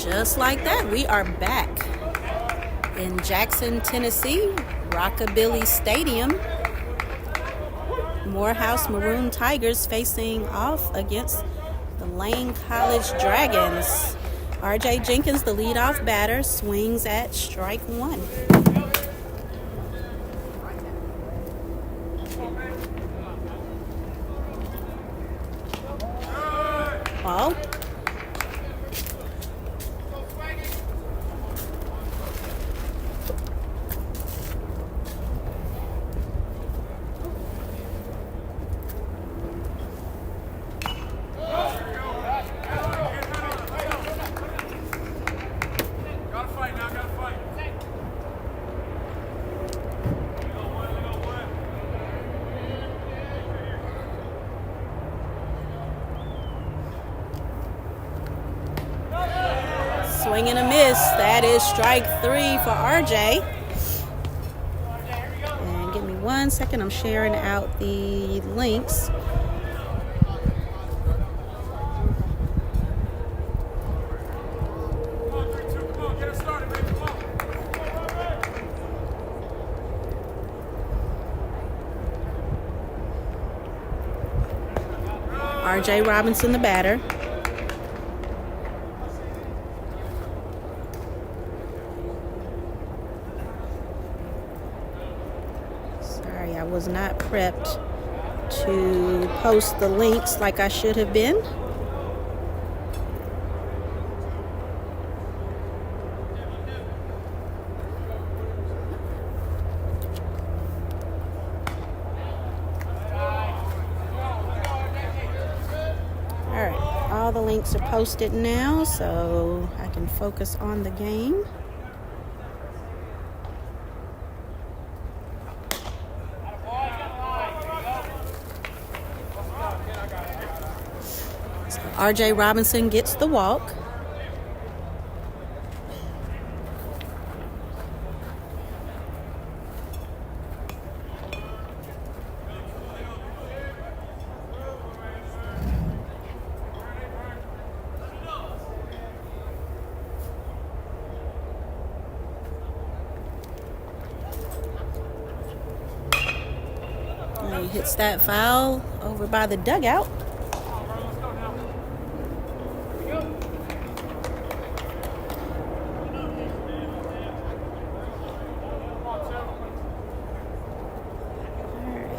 Just like that, we are back in Jackson, Tennessee, Rockabilly Stadium. Morehouse Maroon Tigers facing off against the Lane College Dragons. RJ Jenkins, the leadoff batter, swings at strike one. Ball. Swing and a miss. That is strike three for RJ. And give me 1 second. I'm sharing out the links. RJ Robinson, the batter. Sorry, I was not prepped to post the links like I should have been. All the links are posted now, so I can focus on the game. So RJ Robinson gets the walk. He hits that foul over by the dugout. Alright,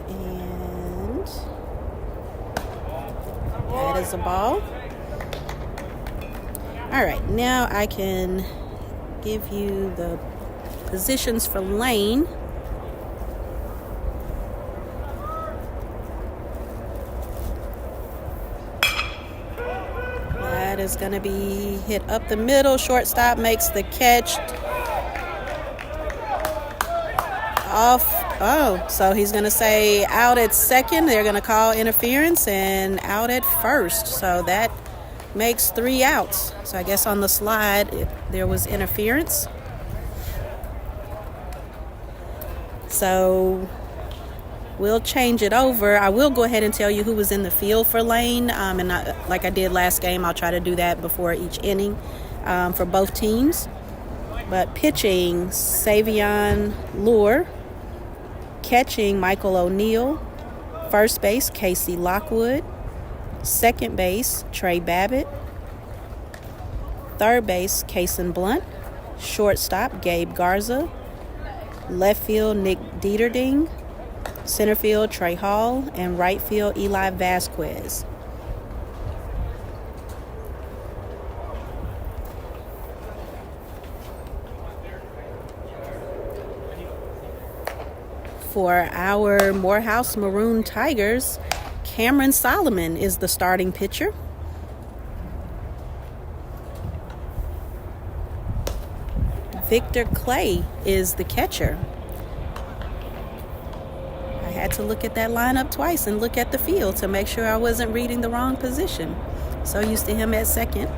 and that is a ball. Alright, now I can give you the positions for Lane. That is going to be hit up the middle. Shortstop makes the catch. Off. Oh, so he's going to say out at second. They're going to call interference, and out at first. So that makes 3 outs. So I guess on the slide there was interference. So we'll change it over. I will go ahead and tell you who was in the field for Lane. Like I did last game, I'll try to do that before each inning for both teams. But pitching, Savion Lure. Catching, Michael O'Neill. First base, Casey Lockwood. Second base, Trey Babbitt. Third base, Kason Blunt. Shortstop, Gabe Garza. Left field, Nick Dieterding. Center field, Trey Hall. And right field, Eli Vasquez. For our Morehouse Maroon Tigers, Cameron Solomon is the starting pitcher. Victor Clay is the catcher. I had to look at that lineup twice and look at the field to make sure I wasn't reading the wrong position. So used to him at second.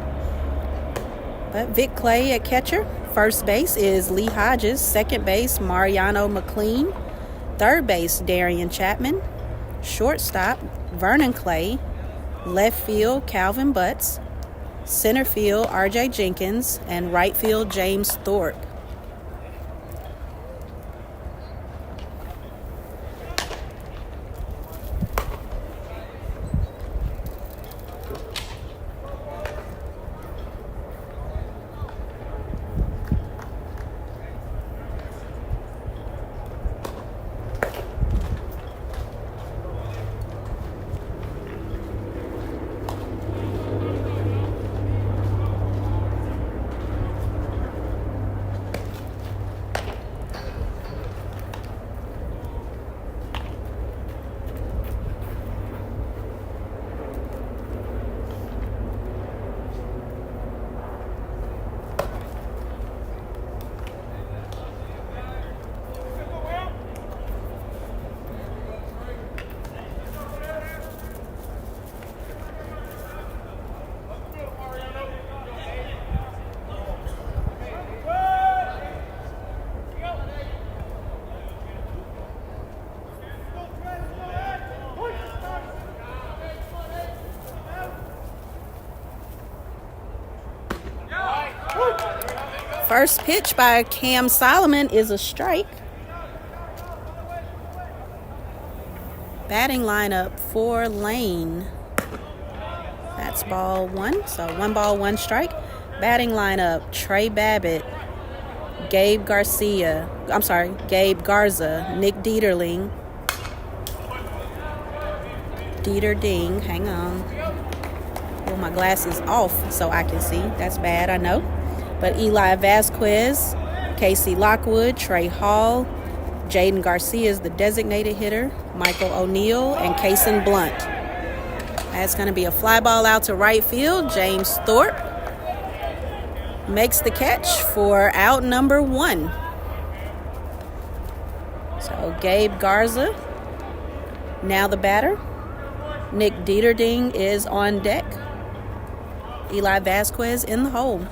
But Vic Clay at catcher. First base is Lee Hodges. Second base, Mariano McLean. Third base, Darian Chapman. Shortstop, Vernon Clay. Left field, Calvin Butts. Center field, R.J. Jenkins, and right field, James Thorpe. First pitch by Cam Solomon is a strike. Batting lineup for Lane. That's ball one. So 1 ball, 1 strike. Batting lineup, Trey Babbitt, Gabe Garza, Nick Dieterling, Ding. Hang on. Pull my glasses off so I can see. That's bad, I know. But Eli Vasquez, Casey Lockwood, Trey Hall, Jaden Garcia is the designated hitter, Michael O'Neill, and Kason Blunt. That's going to be a fly ball out to right field. James Thorpe makes the catch for out number 1. So Gabe Garza, now the batter. Nick Dieterling is on deck. Eli Vasquez in the hole.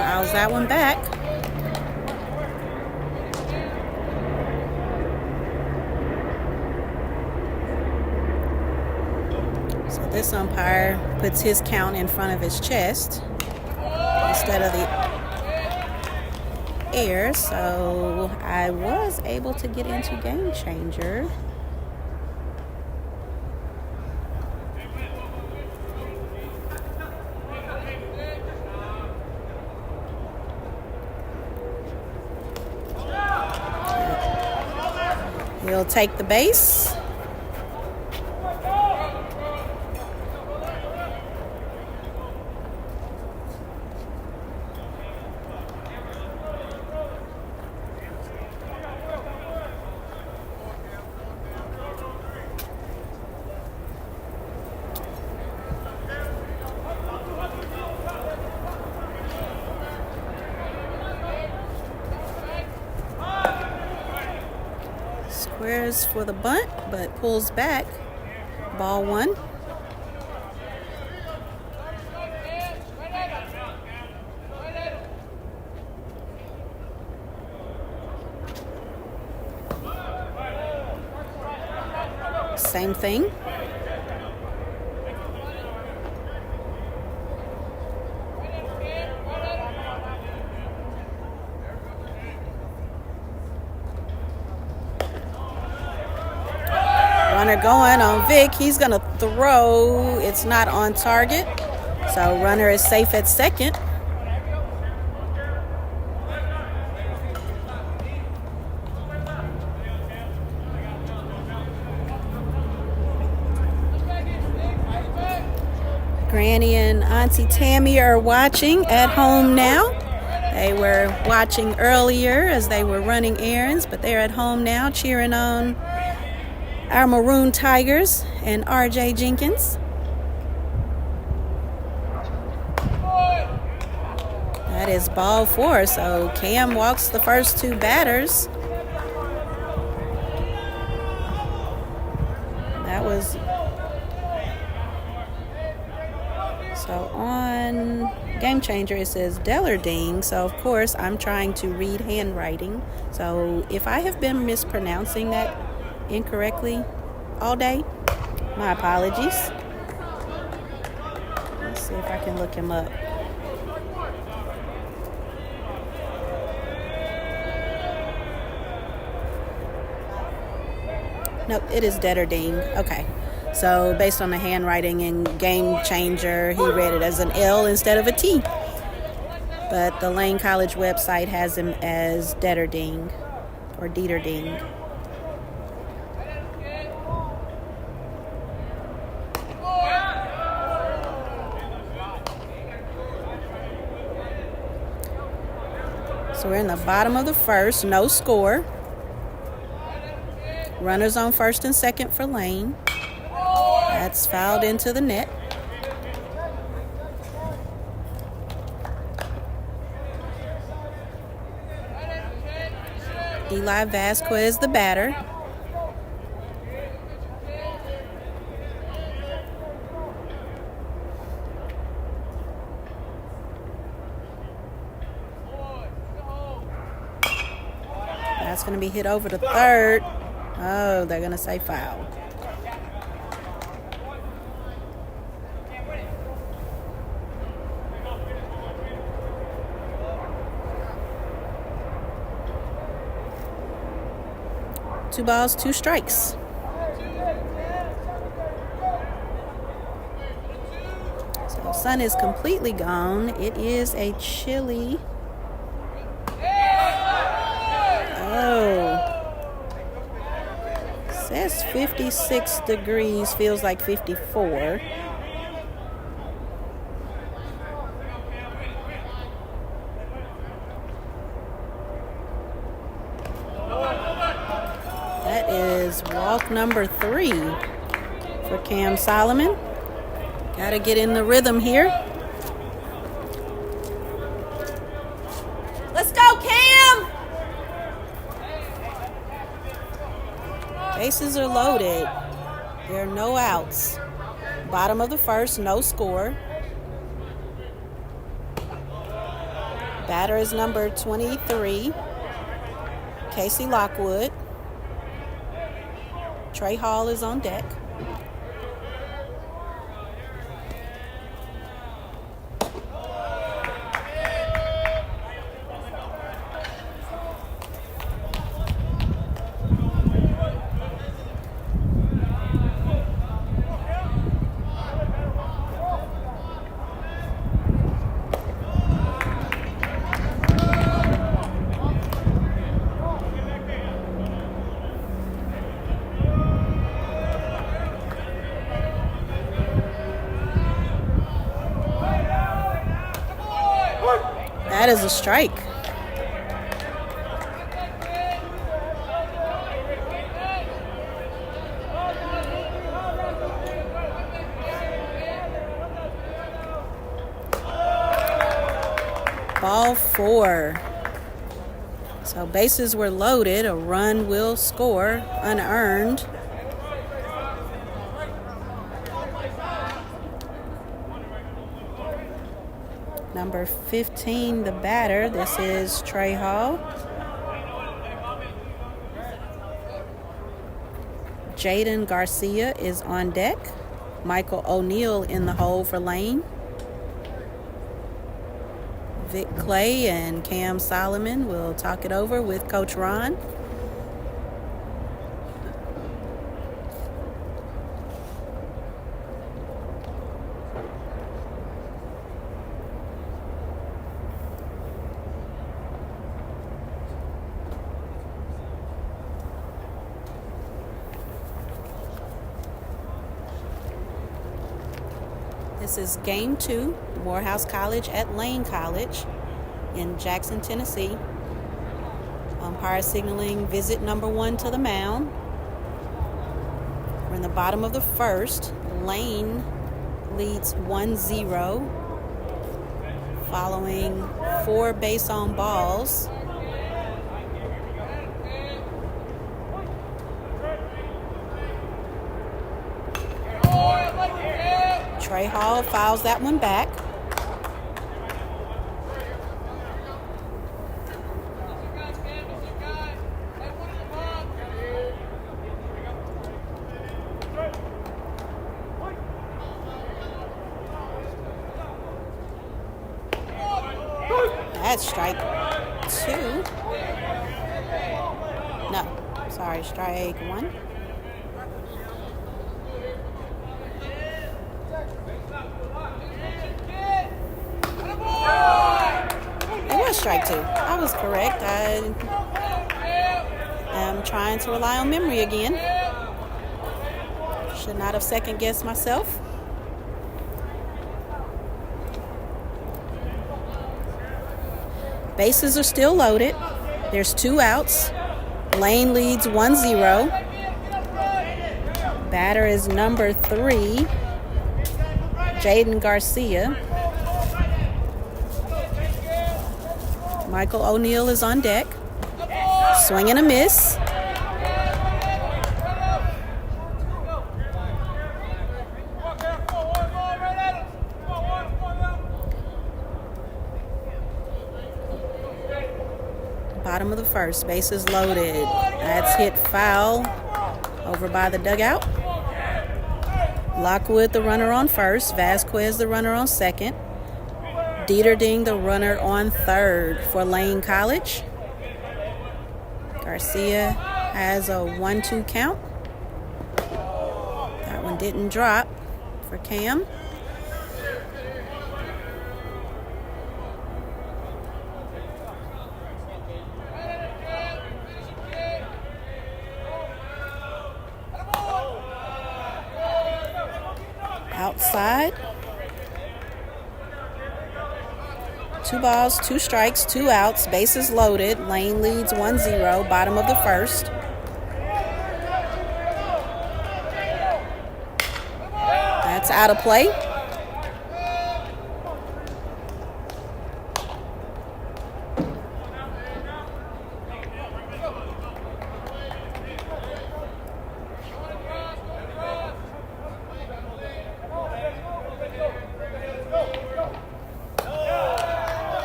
Fouls that one back. So this umpire puts his count in front of his chest instead of the air. So I was able to get into Game Changer. He'll take the base. Squares for the bunt, but pulls back. Ball 1. Same thing. runner going on Vic. He's going to throw. It's not on target. So runner is safe at second. Granny and Auntie Tammy are watching at home now. They were watching earlier as they were running errands, but they're at home now cheering on our Maroon Tigers and RJ Jenkins. That is ball 4, so Cam walks the first 2 batters. That was... So on Game Changer, it says Dellerding. So, of course, I'm trying to read handwriting. So if I have been mispronouncing that incorrectly all day, my apologies. Let's see if I can look him up. Nope, it is Dellerding. Okay. So based on the handwriting in Game Changer, he read it as an L instead of a T. But the Lane College website has him as Dellerding or Dieterding. So we're in the bottom of the first, no score. Runners on first and second for Lane. That's fouled into the net. Eli Vasquez, the batter. That's going to be hit over to third. Oh, they're going to say foul. Two balls, 2 strikes. So sun is completely gone. It is a chilly. Says 56 degrees, feels like 54. That is walk number 3 for Cam Solomon. Got to get in the rhythm here. Let's go, Cam! Bases are loaded. There are no outs. Bottom of the first, no score. Batter is number 23, Casey Lockwood. Trey Hall is on deck. That is a strike. Ball 4. So bases were loaded. A run will score unearned. Number 15, the batter. This is Trey Hall. Jaden Garcia is on deck. Michael O'Neill in the hole for Lane. Vic Clay and Cam Solomon will talk it over with Coach Ron. This is game 2, Morehouse College at Lane College in Jackson, Tennessee. Umpire signaling visit number 1 to the mound. We're in the bottom of the first. Lane leads 1-0 following 4 base on balls. Trey Hall fouls that one back. That's strike 2. No, sorry, strike 1. It was strike 2. I was correct. I am trying to rely on memory again. Should not have second guessed myself. Bases are still loaded. There's 2 outs. Lane leads 1-0. Batter is number 3, Jaden Garcia. Michael O'Neill is on deck. Swing and a miss. Bottom of the first, bases loaded. That's hit foul over by the dugout. Lockwood, the runner on first. Vasquez, the runner on second. Dieterding, the runner on third for Lane College. Garcia has a 1-2 count. That one didn't drop for Cam. Outside. 2 balls, 2 strikes, 2 outs, bases loaded. Lane leads 1-0, bottom of the first. That's out of play.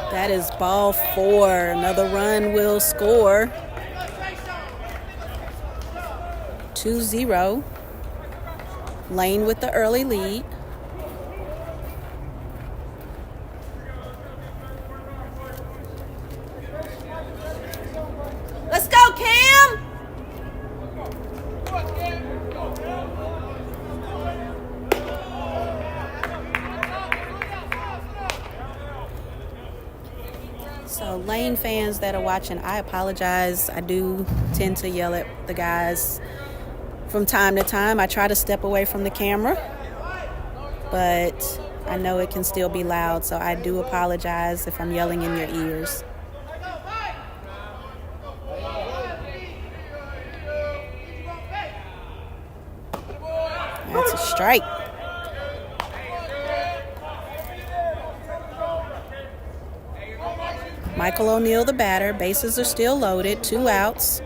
That is ball 4. Another run will score. 2-0. Lane with the early lead. Let's go, Cam! So Lane fans that are watching, I apologize. I do tend to yell at the guys from time to time. I try to step away from the camera, but I know it can still be loud, so I do apologize if I'm yelling in your ears. That's a strike. Michael O'Neill, the batter. Bases are still loaded. 2 outs.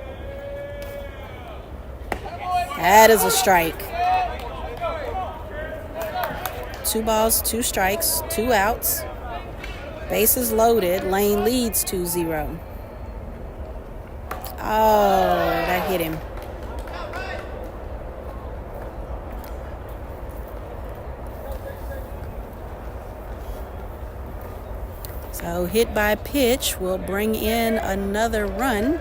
That is a strike. 2 balls, 2 strikes, 2 outs. Bases loaded. Lane leads 2-0. Oh, that hit him. So hit by pitch will bring in another run.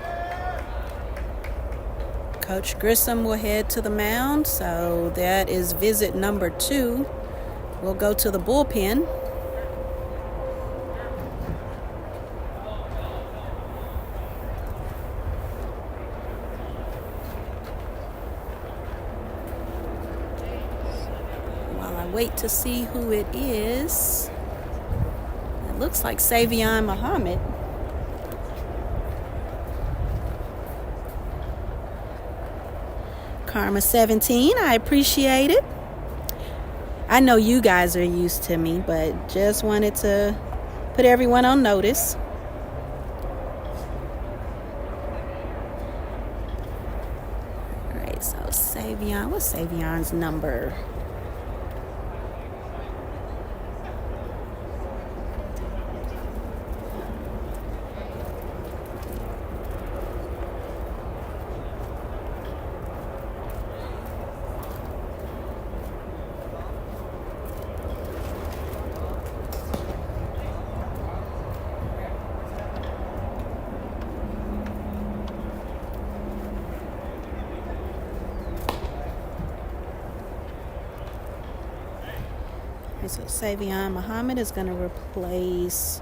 Coach Grissom will head to the mound. So that is visit number 2. We'll go to the bullpen. I wait to see who it is. It looks like Savion Muhammad. Karma 17, I appreciate it. I know you guys are used to me, but just wanted to put everyone on notice. All right, so Savion, what's Savion's number? So Savion Muhammad is going to replace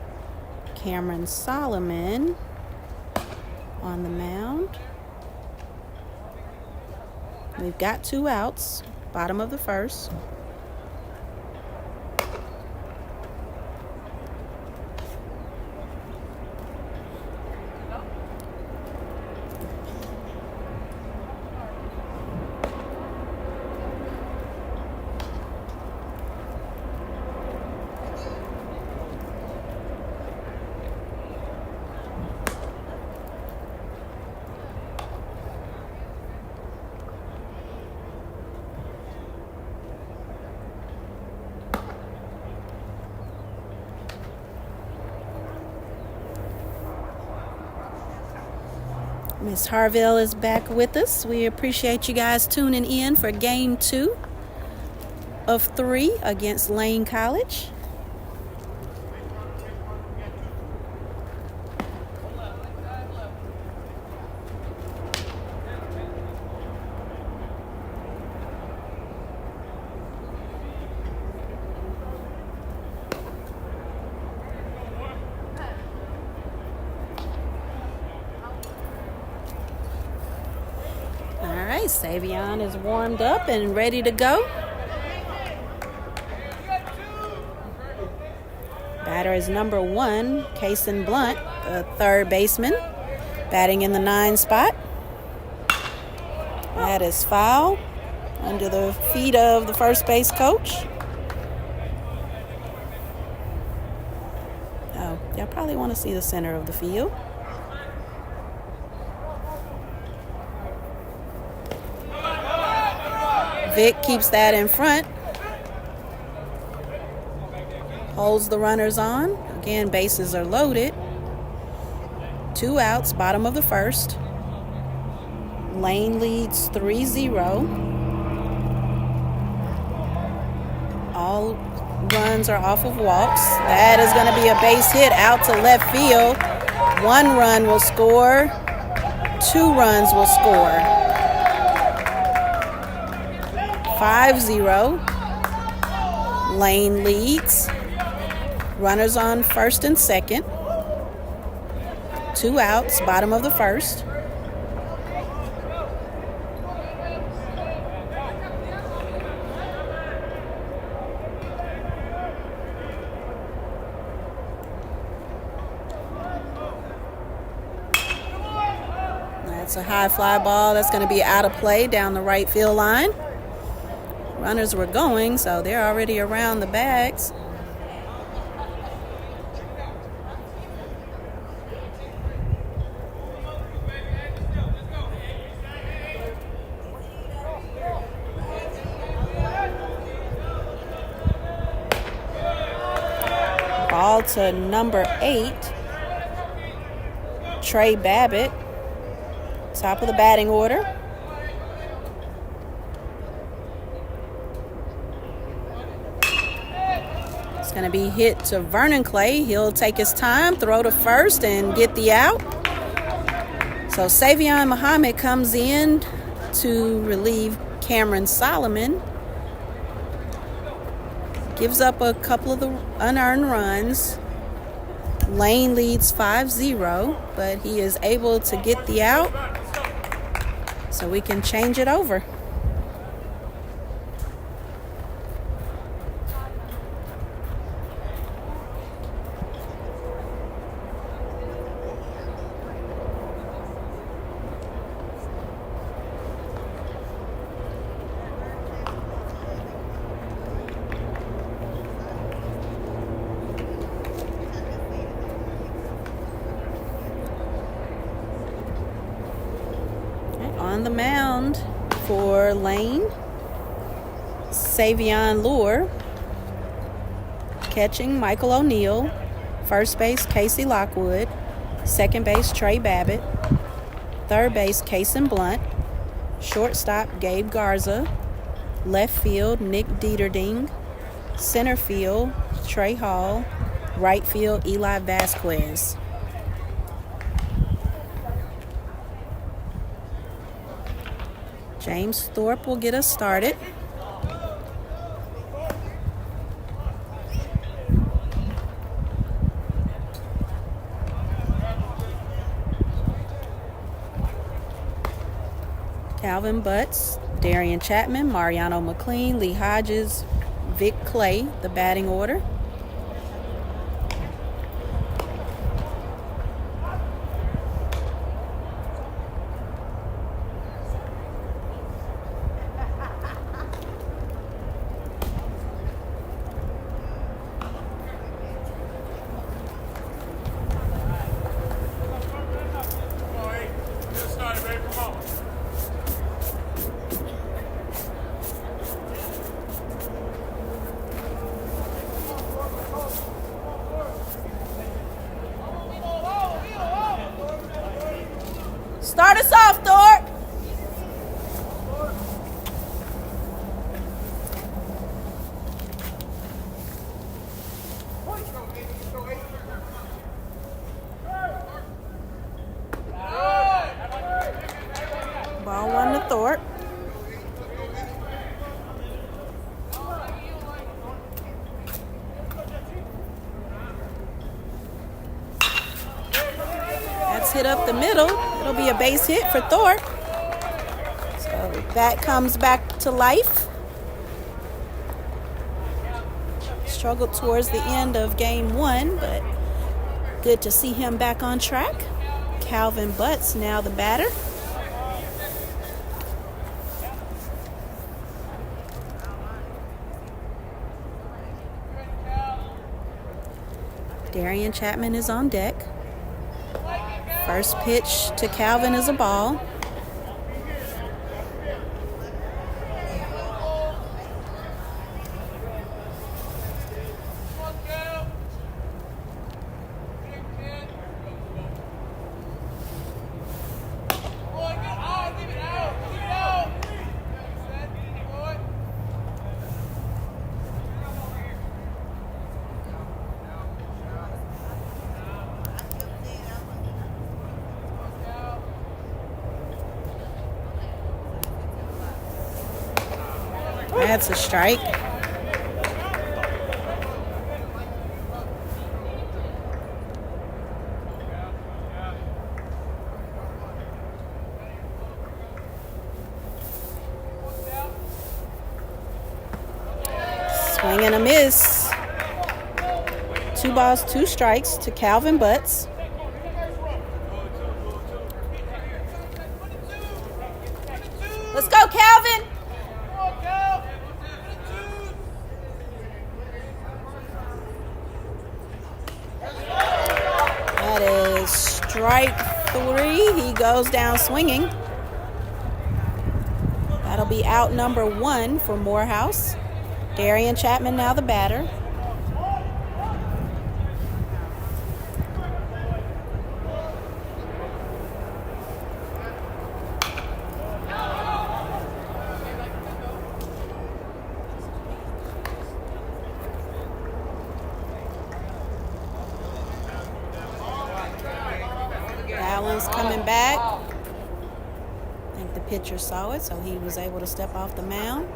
Cameron Solomon on the mound. We've got 2 outs, bottom of the first. Miss Harville is back with us. We appreciate you guys tuning in for game 2 of 3 against Lane College. Savion is warmed up and ready to go. Batter is number 1, Kason Blunt, the third baseman, batting in the 9 spot. That is foul under the feet of the first base coach. Oh, y'all probably want to see the center of the field. Vic keeps that in front. Holds the runners on. Again, bases are loaded. 2 outs, bottom of the first. Lane leads 3-0. All runs are off of walks. That is going to be a base hit out to left field. 1 run will score. 2 runs will score. 5-0. Lane leads. Runners on first and second. 2 outs, bottom of the first. That's a high fly ball. That's going to be out of play down the right field line. Runners were going, so they're already around the bags. Ball to number 8, Trey Babbitt, top of the batting order. It's going to be hit to Vernon Clay. He'll take his time, throw to first, and get the out. So Savion Muhammad comes in to relieve Cameron Solomon. Gives up a couple of the unearned runs. Lane leads 5-0, but he is able to get the out so we can change it over. On the mound for Lane, Savion Lure. Catching, Michael O'Neill. First base, Casey Lockwood. Second base, Trey Babbitt. Third base, Kason Blunt. Shortstop, Gabe Garza. Left field, Nick Dieterding. Center field, Trey Hall. Right field, Eli Vasquez. James Thorpe will get us started. Calvin Butts, Darian Chapman, Mariano McLean, Lee Hodges, Vic Clay, the batting order. Start us off, Thorpe. Ball one to Thorpe. That's hit up the middle. It'll be a base hit for Thorpe. So that comes back to life. Struggled towards the end of game one, but good to see him back on track. Calvin Butts now the batter. Darian Chapman is on deck. First pitch to Calvin is a ball. That's a strike. Swing and a miss. 2 balls, 2 strikes to Calvin Butts. Let's go, Calvin. That is strike 3. He goes down swinging. That'll be out number 1 for Morehouse. Darian Chapman now the batter. Allen's coming back. I think the pitcher saw it, so he was able to step off the mound.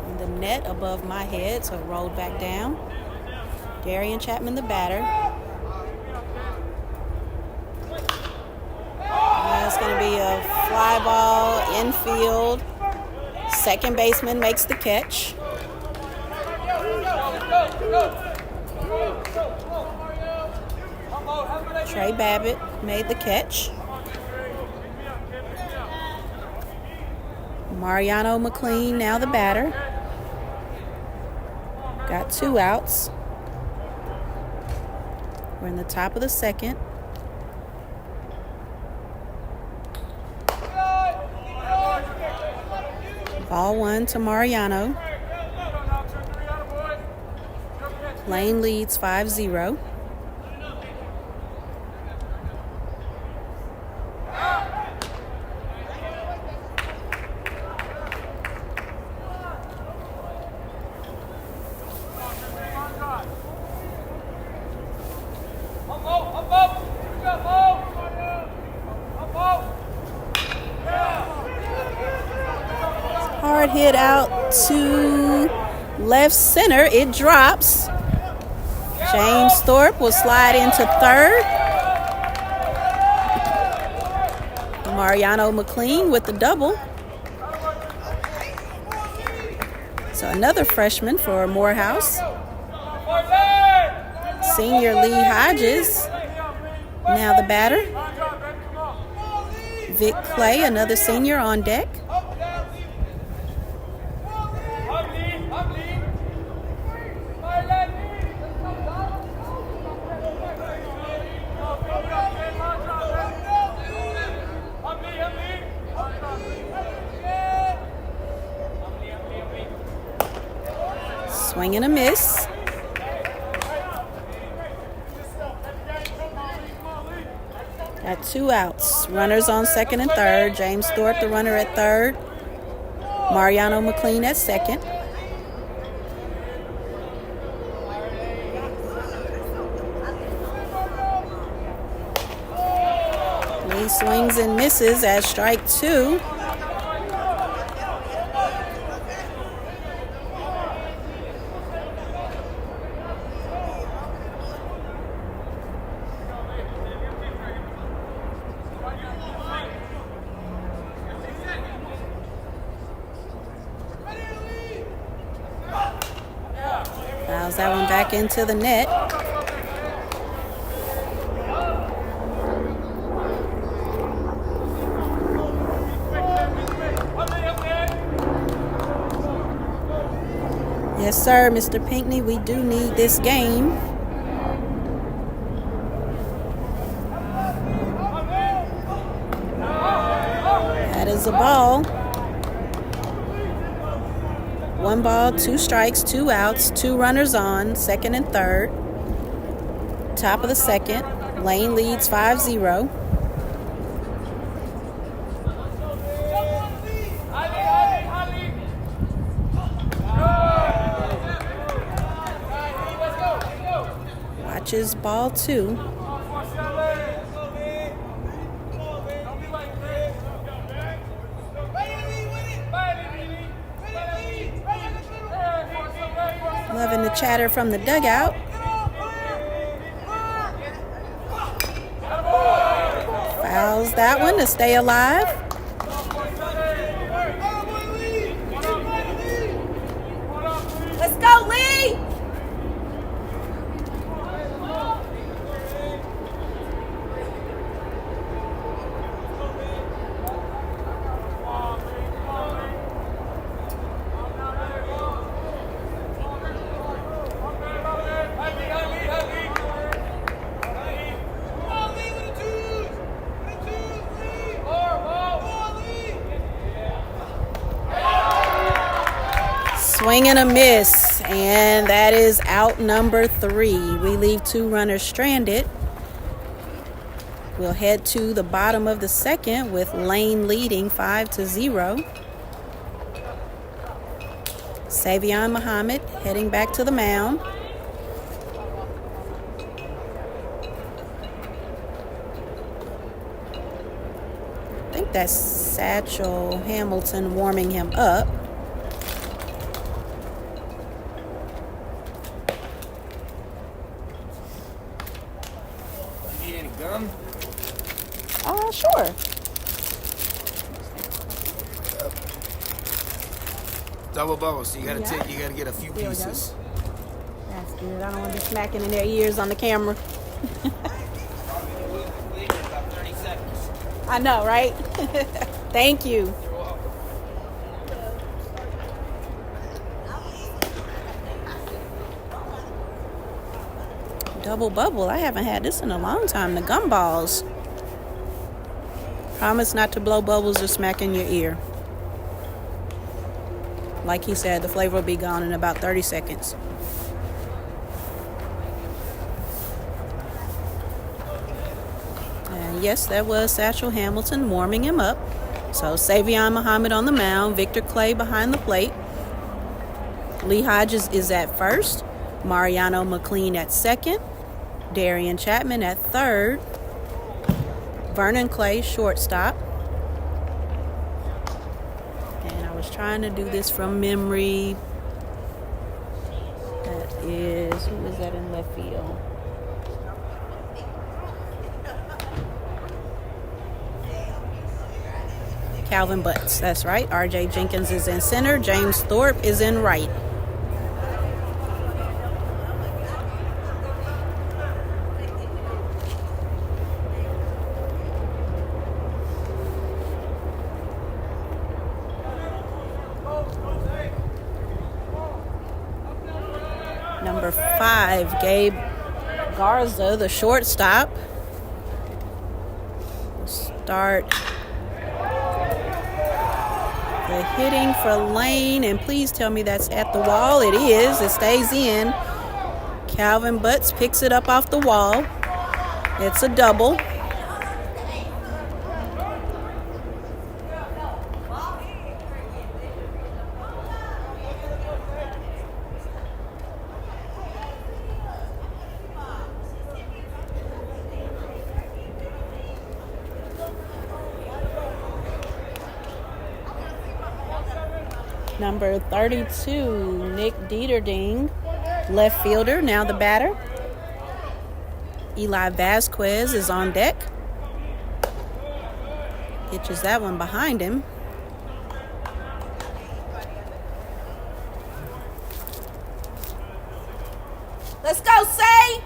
In the net above my head, so it rolled back down. Darian Chapman, the batter. That's going to be a fly ball infield. Second baseman makes the catch. Trey Babbitt made the catch. Mariano McLean now the batter. Got 2 outs. We're in the top of the second. Ball 1 to Mariano. Lane leads 5-0. Hard hit out to left center. It drops. James Thorpe will slide into third. Mariano McLean with the double. So another freshman for Morehouse. Senior Lee Hodges, now the batter. Vic Clay, another senior, on deck. Swing and a miss. Got 2 outs. Runners on second and third. James Thorpe, the runner, at third. Mariano McLean at second. Lee swings and misses at strike 2. Fouls that one back into the net. Yes, sir, Mr. Pinckney, we do need this game. That is a ball. 1 ball, 2 strikes, 2 outs, 2 runners on, second and third. Top of the second. Lane leads 5-0. Watches ball 2. Loving the chatter from the dugout. Fouls that one to stay alive. Let's go, Lee! Swing and a miss, and that is out number 3. We leave 2 runners stranded. We'll head to the bottom of the second with Lane leading 5-0. Savion Muhammad heading back to the mound. I think that's Satchel Hamilton warming him up. Sure. Double bubble, so you gotta get a few pieces. That's good. I don't want to be smacking in their ears on the camera. About 30 seconds. I know, right? Thank you. Double bubble. I haven't had this in a long time. The gumballs. Promise not to blow bubbles or smack in your ear. Like he said, the flavor will be gone in about 30 seconds. And yes, that was Satchel Hamilton warming him up. So Savion Muhammad on the mound, Victor Clay behind the plate. Lee Hodges is at first, Mariano McLean at second, Darian Chapman at third, Vernon Clay shortstop. And I was trying to do this from memory. That is, who is that in left field? Calvin Butts, that's right. RJ Jenkins is in center, James Thorpe is in right. Number 5, Gabe Garza, the shortstop. Start the hitting for Lane, and please tell me that's at the wall. It is. It stays in. Calvin Butts picks it up off the wall. It's a double. Number 32, Nick Dieterding, left fielder, now the batter. Eli Vasquez is on deck. Pitches that one behind him. Let's go, Say!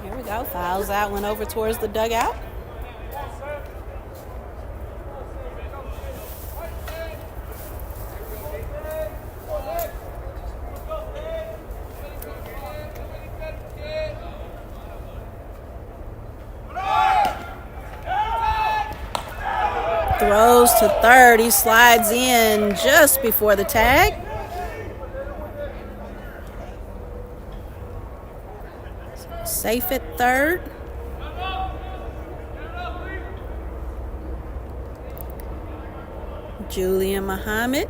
Here we go. Fouls that one over towards the dugout. Throws to third. He slides in just before the tag. Safe at third. Julian Muhammad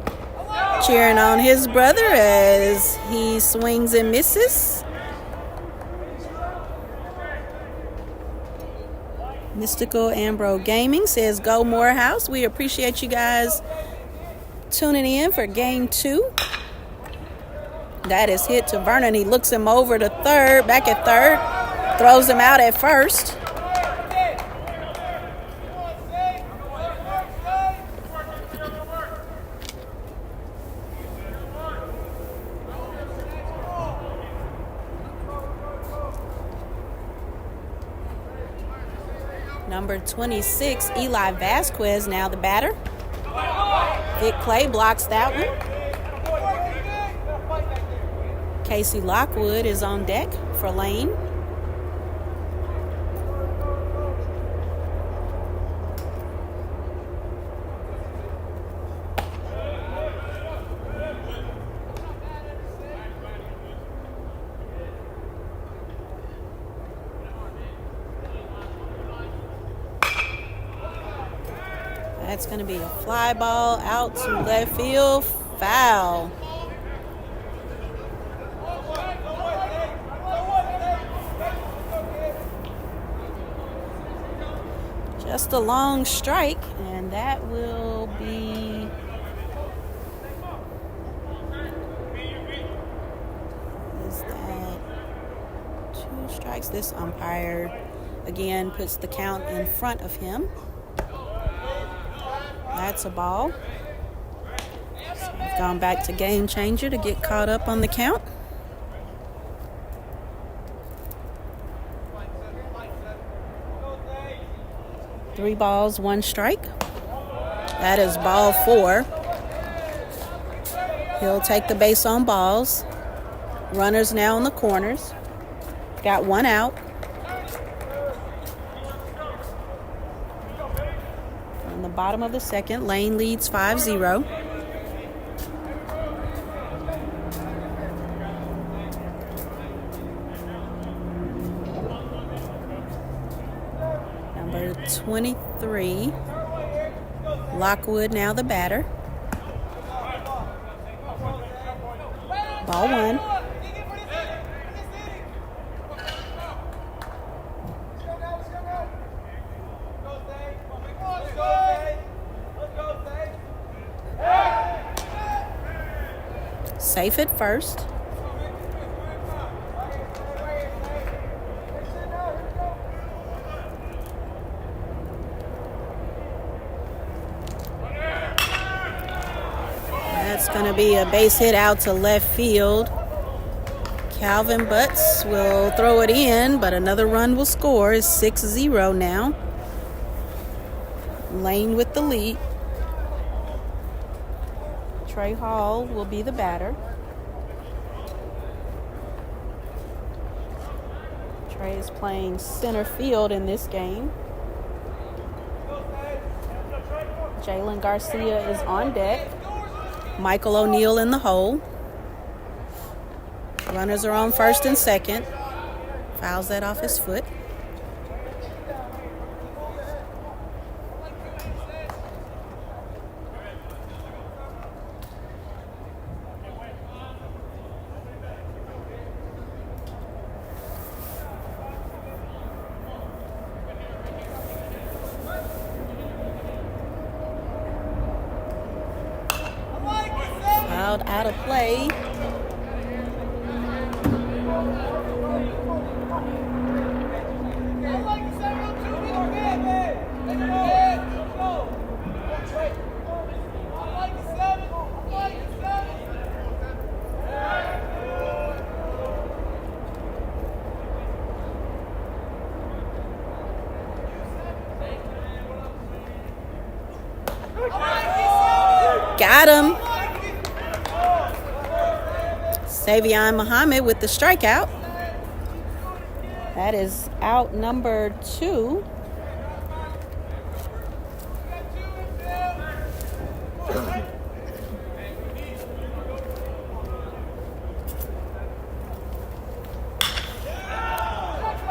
cheering on his brother as he swings and misses. Mystical Ambro Gaming says, "Go Morehouse." We appreciate you guys tuning in for game 2. That is hit to Vernon. He looks him over to third, back at third, throws him out at first. Number 26, Eli Vasquez, now the batter. Vic Clay blocks that one. Casey Lockwood is on deck for Lane. That's going to be a fly ball out to left field. Foul. Just a long strike, and that will be is that 2 strikes? This umpire again puts the count in front of him. That's a ball. So we've gone back to Game Changer to get caught up on the count. 3 balls, 1 strike. That is ball 4. He'll take the base on balls. Runners now in the corners. Got 1 out. On the bottom of the second, Lane leads 5-0. Number 23, Lockwood now the batter. Ball 1. Safe at first. That's going to be a base hit out to left field. Calvin Butts will throw it in, but another run will score. It's 6-0 now. Lane with the lead. Trey Hall will be the batter. Trey is playing center field in this game. Jalen Garcia is on deck. Michael O'Neill in the hole. Runners are on first and second. Fouls that off his foot. Fouled out of play. Got him. Savion Muhammad with the strikeout. That is out number 2.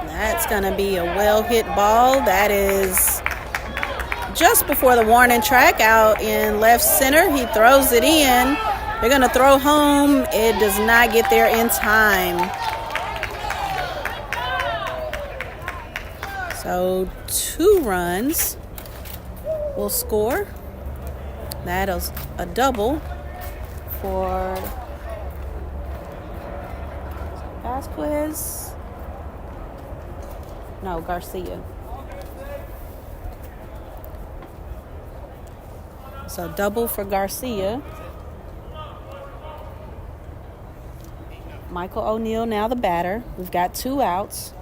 That's going to be a well-hit ball. That is just before the warning track out in left center. He throws it in. They're going to throw home. It does not get there in time. So 2 runs will score. That is a double for Vasquez. No, Garcia. So double for Garcia. Michael O'Neill now the batter. We've got 2 outs.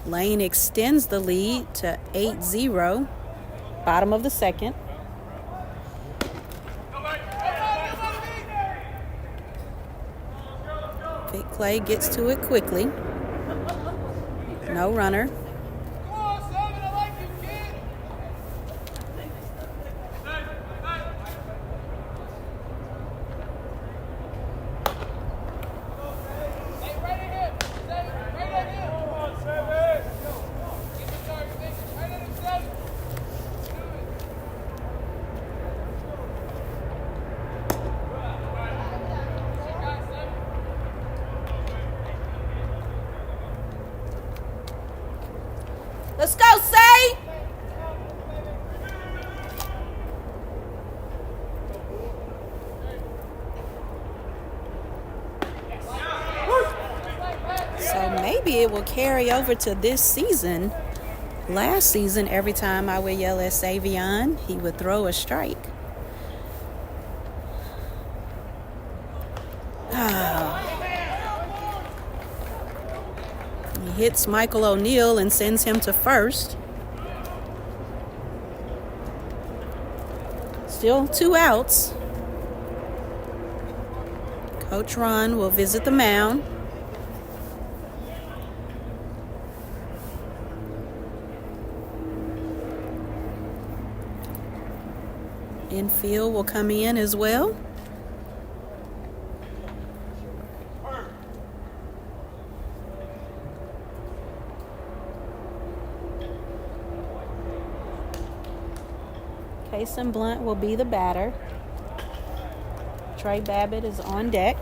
Lane extends the lead to 8-0. Bottom of the second. Vic Clay gets to it quickly. No runner. Let's go, Say! So maybe it will carry over to this season. Last season, every time I would yell at Savion, he would throw a strike. He hits Michael O'Neill and sends him to first. Still 2 outs. Coach Ron will visit the mound. Infield will come in as well. Kason Blunt will be the batter. Trey Babbitt is on deck.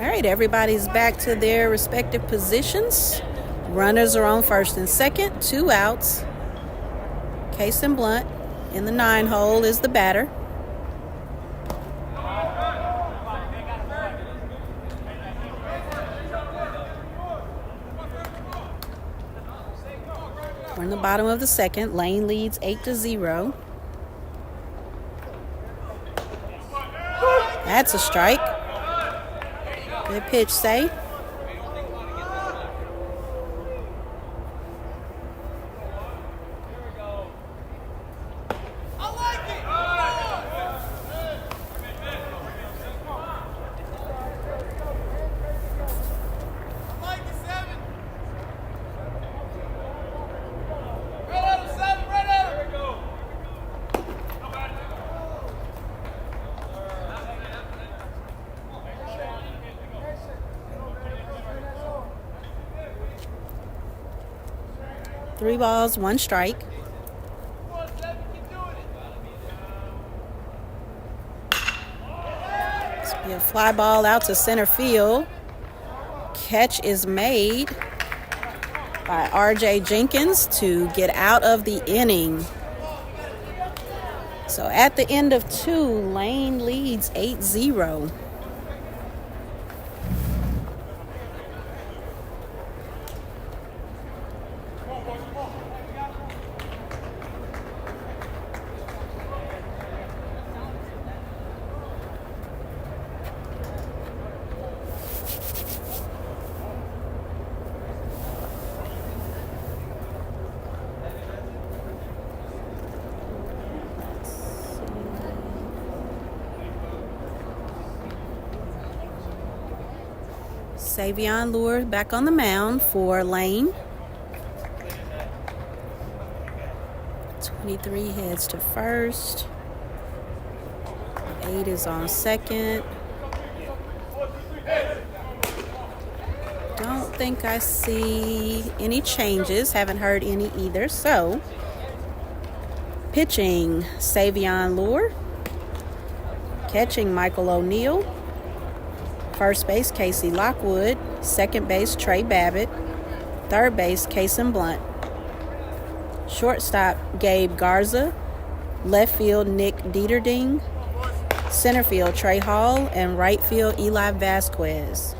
All right, everybody's back to their respective positions. Runners are on first and second, 2 outs. Kason Blunt in the 9 hole is the batter. We're in the bottom of the second. Lane leads 8-0. That's a strike. Good pitch, say. Three balls, 1 strike. This will be a fly ball out to center field. Catch is made by R.J. Jenkins to get out of the inning. So at the end of 2, Lane leads 8-0. Savion Lure back on the mound for Lane. 23 heads to first. 8 is on second. Don't think I see any changes. Haven't heard any either. So, pitching Savion Lure. Catching Michael O'Neill. First base, Casey Lockwood. Second base, Trey Babbitt. Third base, Kason Blunt. Shortstop, Gabe Garza. Left field, Nick Dieterding. Center field, Trey Hall. And right field, Eli Vasquez.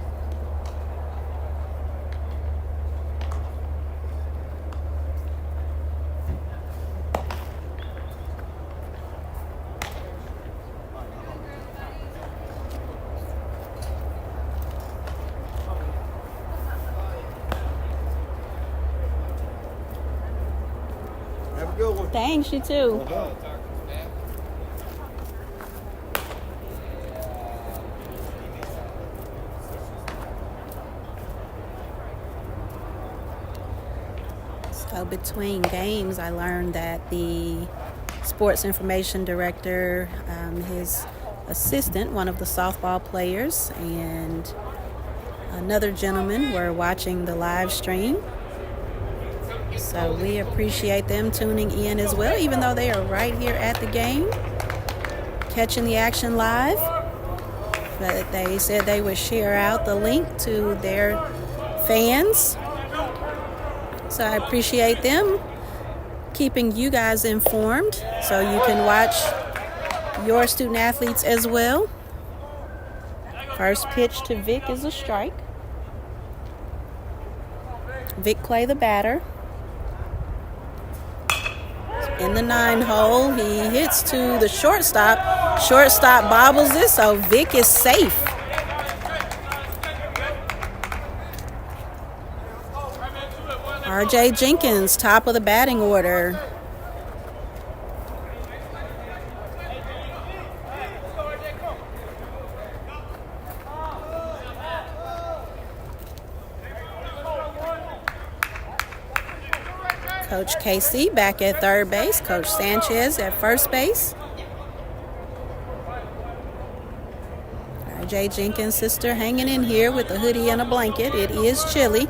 Have a good one. Thanks, you too. So between games, I learned that the sports information director, his assistant, one of the softball players, and another gentleman were watching the live stream. So we appreciate them tuning in as well, even though they are right here at the game, catching the action live. But they said they would share out the link to their fans. So I appreciate them keeping you guys informed so you can watch your student athletes as well. First pitch to Vic is a strike. Vic Clay, the batter. In the 9 hole, he hits to the shortstop. Shortstop bobbles it, so Vic is safe. RJ Jenkins, top of the batting order. Coach Casey back at third base. Coach Sanchez at first base. RJ Jenkins' sister hanging in here with a hoodie and a blanket. It is chilly.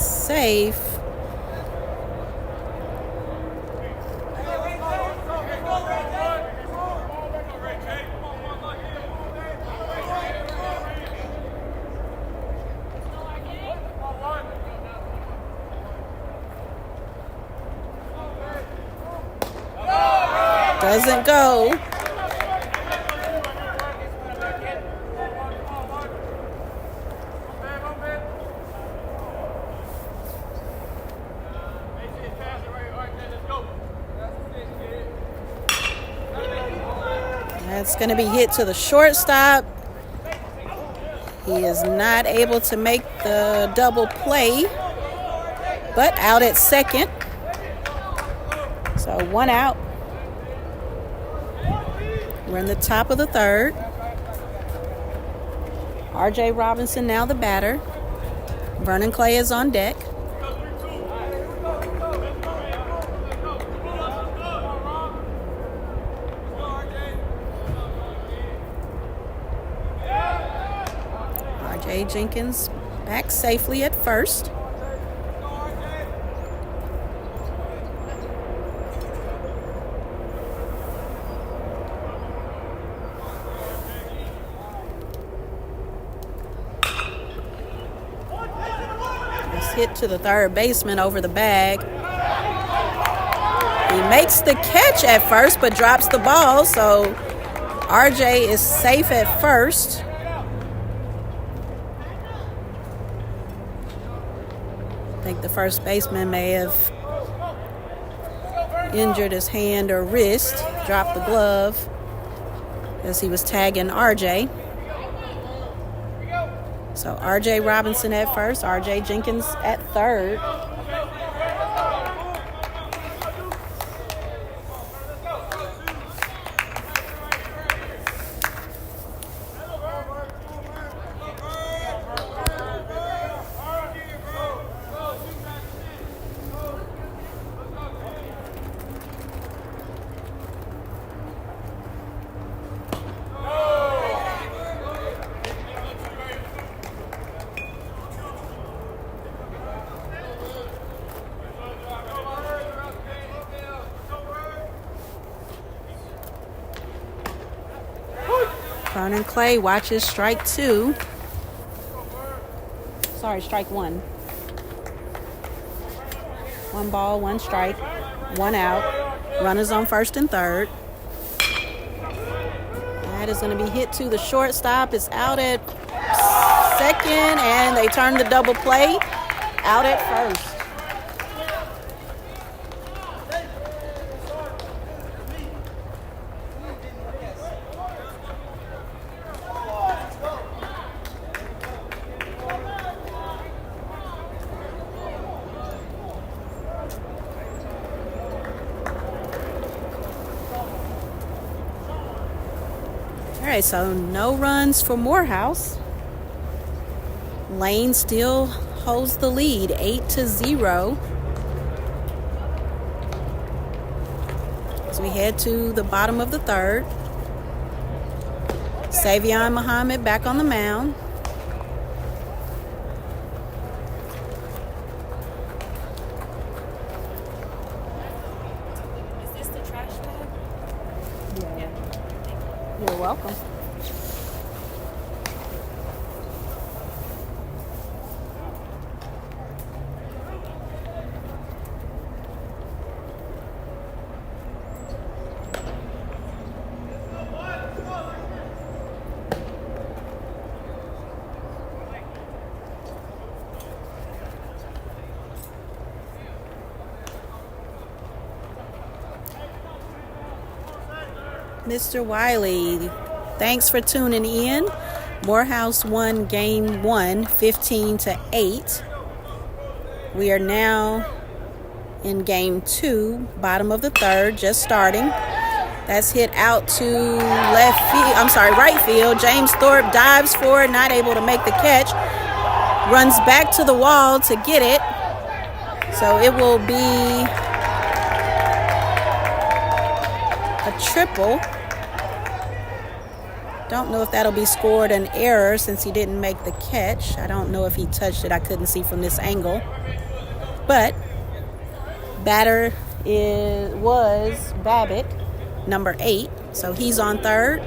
Safe. Doesn't go. That's going to be hit to the shortstop. He is not able to make the double play, but out at second. So 1 out. We're in the top of the third. RJ Robinson now the batter. Vernon Clay is on deck. RJ Jenkins back safely at first. Hit to the third baseman over the bag. He makes the catch at first but drops the ball, so RJ is safe at first. I think the first baseman may have injured his hand or wrist, dropped the glove as he was tagging RJ. So RJ Robinson at first, RJ Jenkins at third. Vernon Clay watches strike 2. Sorry, strike 1. 1 ball, 1 strike, 1 out. Runners on first and third. That is going to be hit to the shortstop. It's out at second, and they turn the double play. Out at first. All right, so no runs for Morehouse. Lane still holds the lead, 8-0. As we head to the bottom of the third. Savion Muhammad back on the mound. You're welcome. Mr. Wiley, thanks for tuning in. Morehouse won game 1, 15-8. We are now in game 2, bottom of the third, just starting. That's hit out to right field. James Thorpe dives for it, not able to make the catch. Runs back to the wall to get it. So it will be a triple. Don't know if that'll be scored an error since he didn't make the catch. I don't know if he touched it. I couldn't see from this angle. But batter was Babbitt, number 8. So he's on third.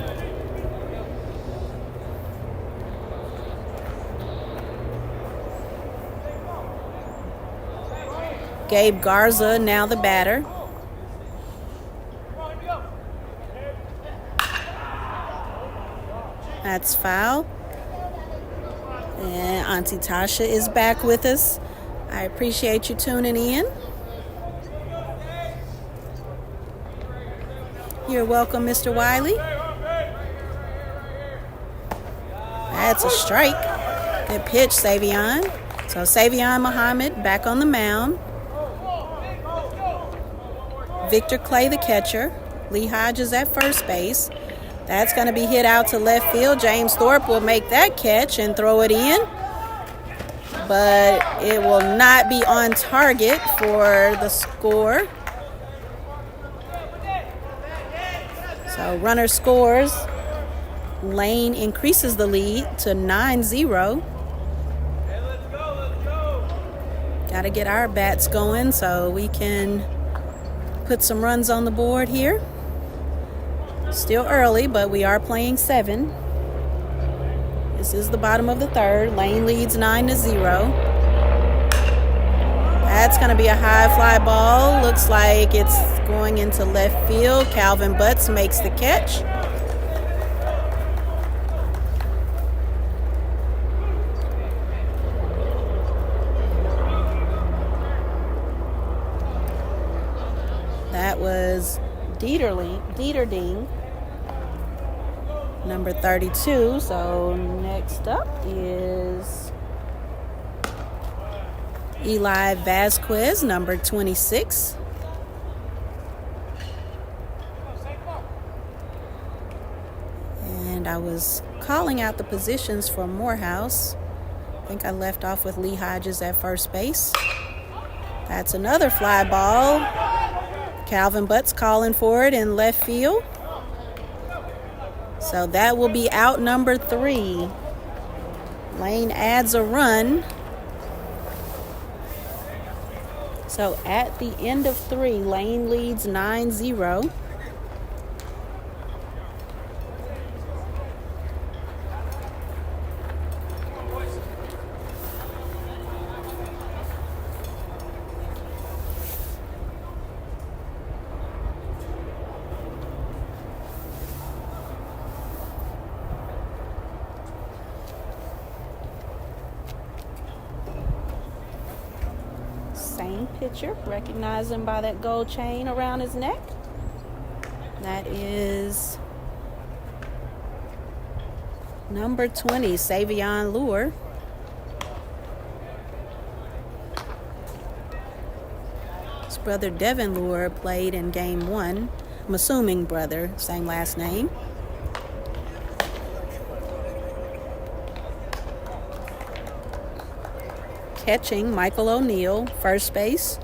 Gabe Garza now the batter. That's foul. And Auntie Tasha is back with us. I appreciate you tuning in. You're welcome, Mr. Wiley. That's a strike. Good pitch, Savion. So Savion Muhammad back on the mound. Victor Clay, the catcher. Lee Hodges at first base. That's going to be hit out to left field. James Thorpe will make that catch and throw it in. But it will not be on target for the score. So runner scores. Lane increases the lead to 9-0. Got to get our bats going so we can put some runs on the board here. Still early, but we are playing 7. This is the bottom of the third. Lane leads 9-0. That's going to be a high fly ball. Looks like it's going into left field. Calvin Butts makes the catch. That was Dieterding, number 32. So next up is Eli Vasquez, number 26. And I was calling out the positions for Morehouse. I think I left off with Lee Hodges at first base. That's another fly ball. Calvin Butts calling for it in left field. So that will be out number 3. Lane adds a run. So at the end of 3, Lane leads 9-0. Same pitcher, recognize him by that gold chain around his neck. That is number 20, Savion Lure. His brother Devin Lure played in game 1. I'm assuming brother, same last name. Catching, Michael O'Neill. First base,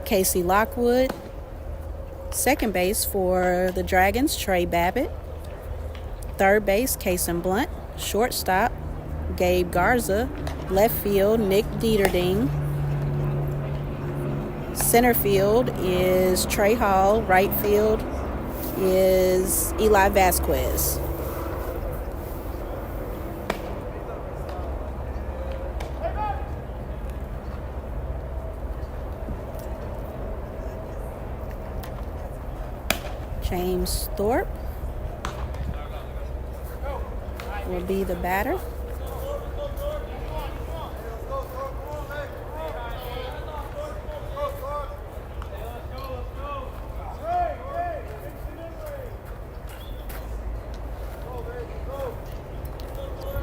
Casey Lockwood. Second base for the Dragons, Trey Babbitt. Third base, Kason Blunt. Shortstop, Gabe Garza. Left field, Nick Dieterding. Center field is Trey Hall. Right field is Eli Vasquez. James Thorpe will be the batter.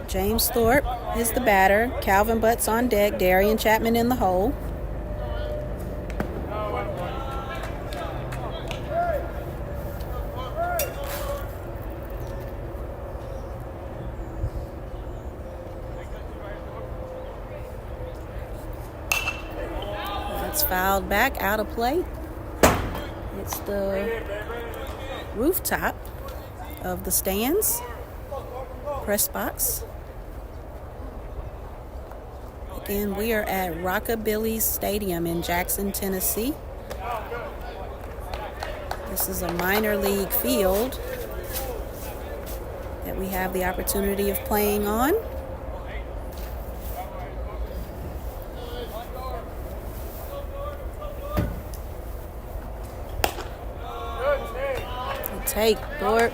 James Thorpe is the batter. Calvin Butts on deck. Darian Chapman in the hole. That's fouled back, out of play. It's the rooftop of the stands, press box. Again, we are at Rockabilly Stadium in Jackson, Tennessee. This is a minor league field that we have the opportunity of playing on. Good take, Thorpe.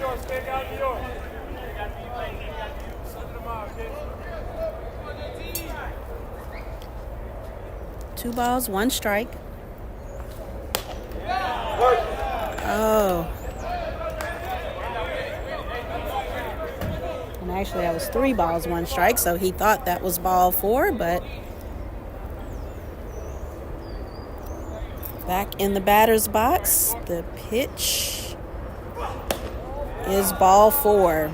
2 balls, 1 strike. Oh. And actually that was 3 balls, 1 strike, so he thought that was ball 4, but back in the batter's box, the pitch is ball 4.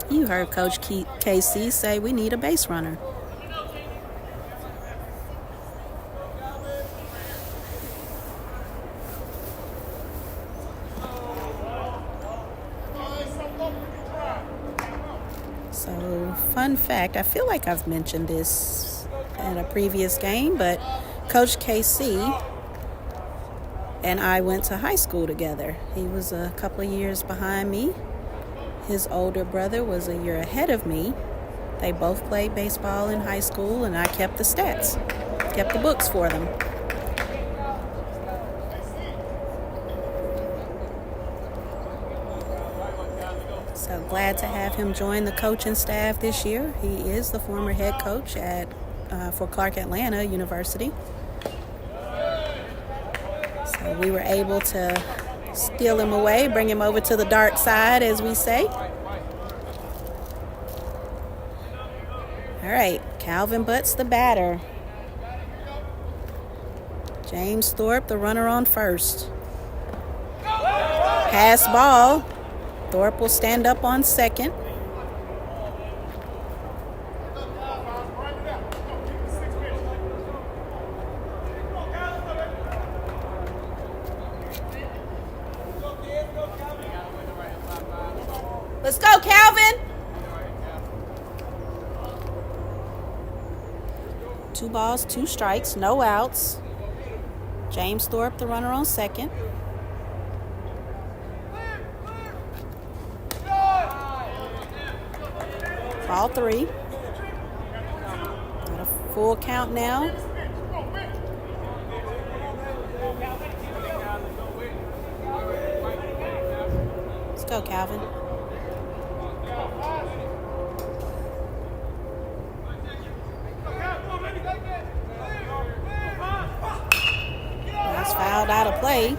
You heard Coach KC say we need a base runner. So, fun fact, I feel like I've mentioned this in a previous game, but Coach KC and I went to high school together. He was a couple of years behind me. His older brother was a year ahead of me. They both played baseball in high school, and I kept the stats, kept the books for them. So glad to have him join the coaching staff this year. He is the former head coach for Clark Atlanta University. So we were able to steal him away, bring him over to the dark side, as we say. All right, Calvin Butts, the batter. James Thorpe, the runner on first. Pass ball. Thorpe will stand up on second. Let's go, Calvin. 2 balls, 2 strikes, no outs. James Thorpe, the runner on second. Ball 3. Got a full count now. Let's go, Calvin. That's fouled out of play.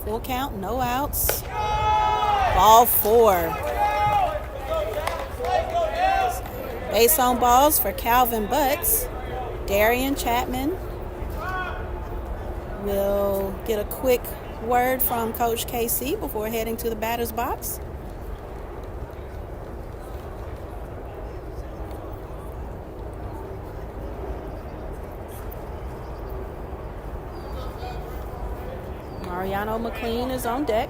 Full count, no outs. Ball 4. Base on balls for Calvin Butts. Darian Chapman will get a quick word from Coach KC before heading to the batter's box. Mariano McLean is on deck.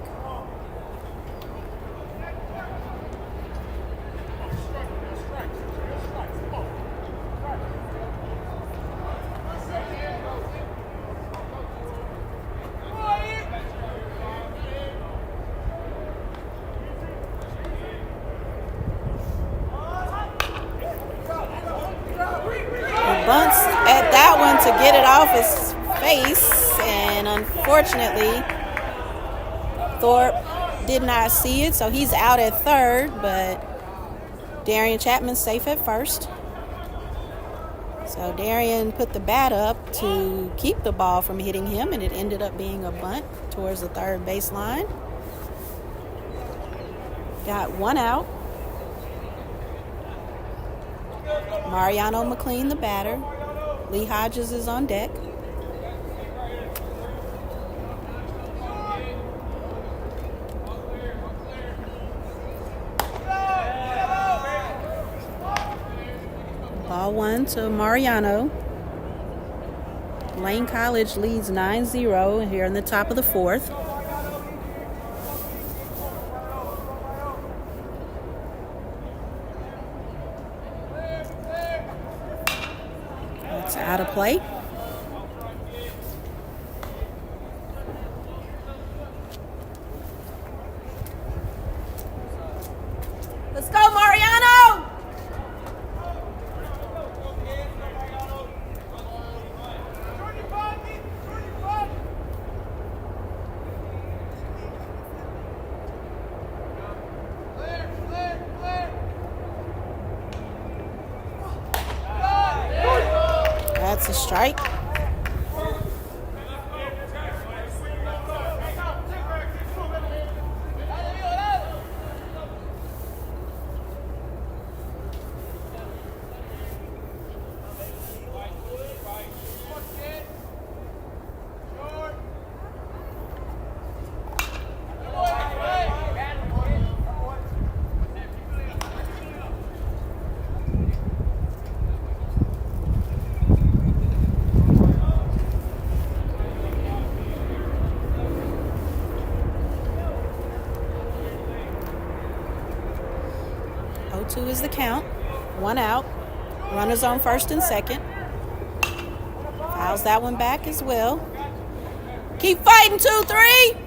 Bunts at that one to get it off his face, and unfortunately Thorpe did not see it, so he's out at third, but Darian Chapman's safe at first. So Darian put the bat up to keep the ball from hitting him, and it ended up being a bunt towards the third baseline. Got one out. Mariano McLean, the batter. Lee Hodges is on deck. Ball one to Mariano. Lane College leads 9-0 here in the top of the fourth. That's out of play. Let's go, Mariano! That's a strike. Two is the count. One out. Runners on first and second. Fouls that one back as well. Keep fighting, 2-3.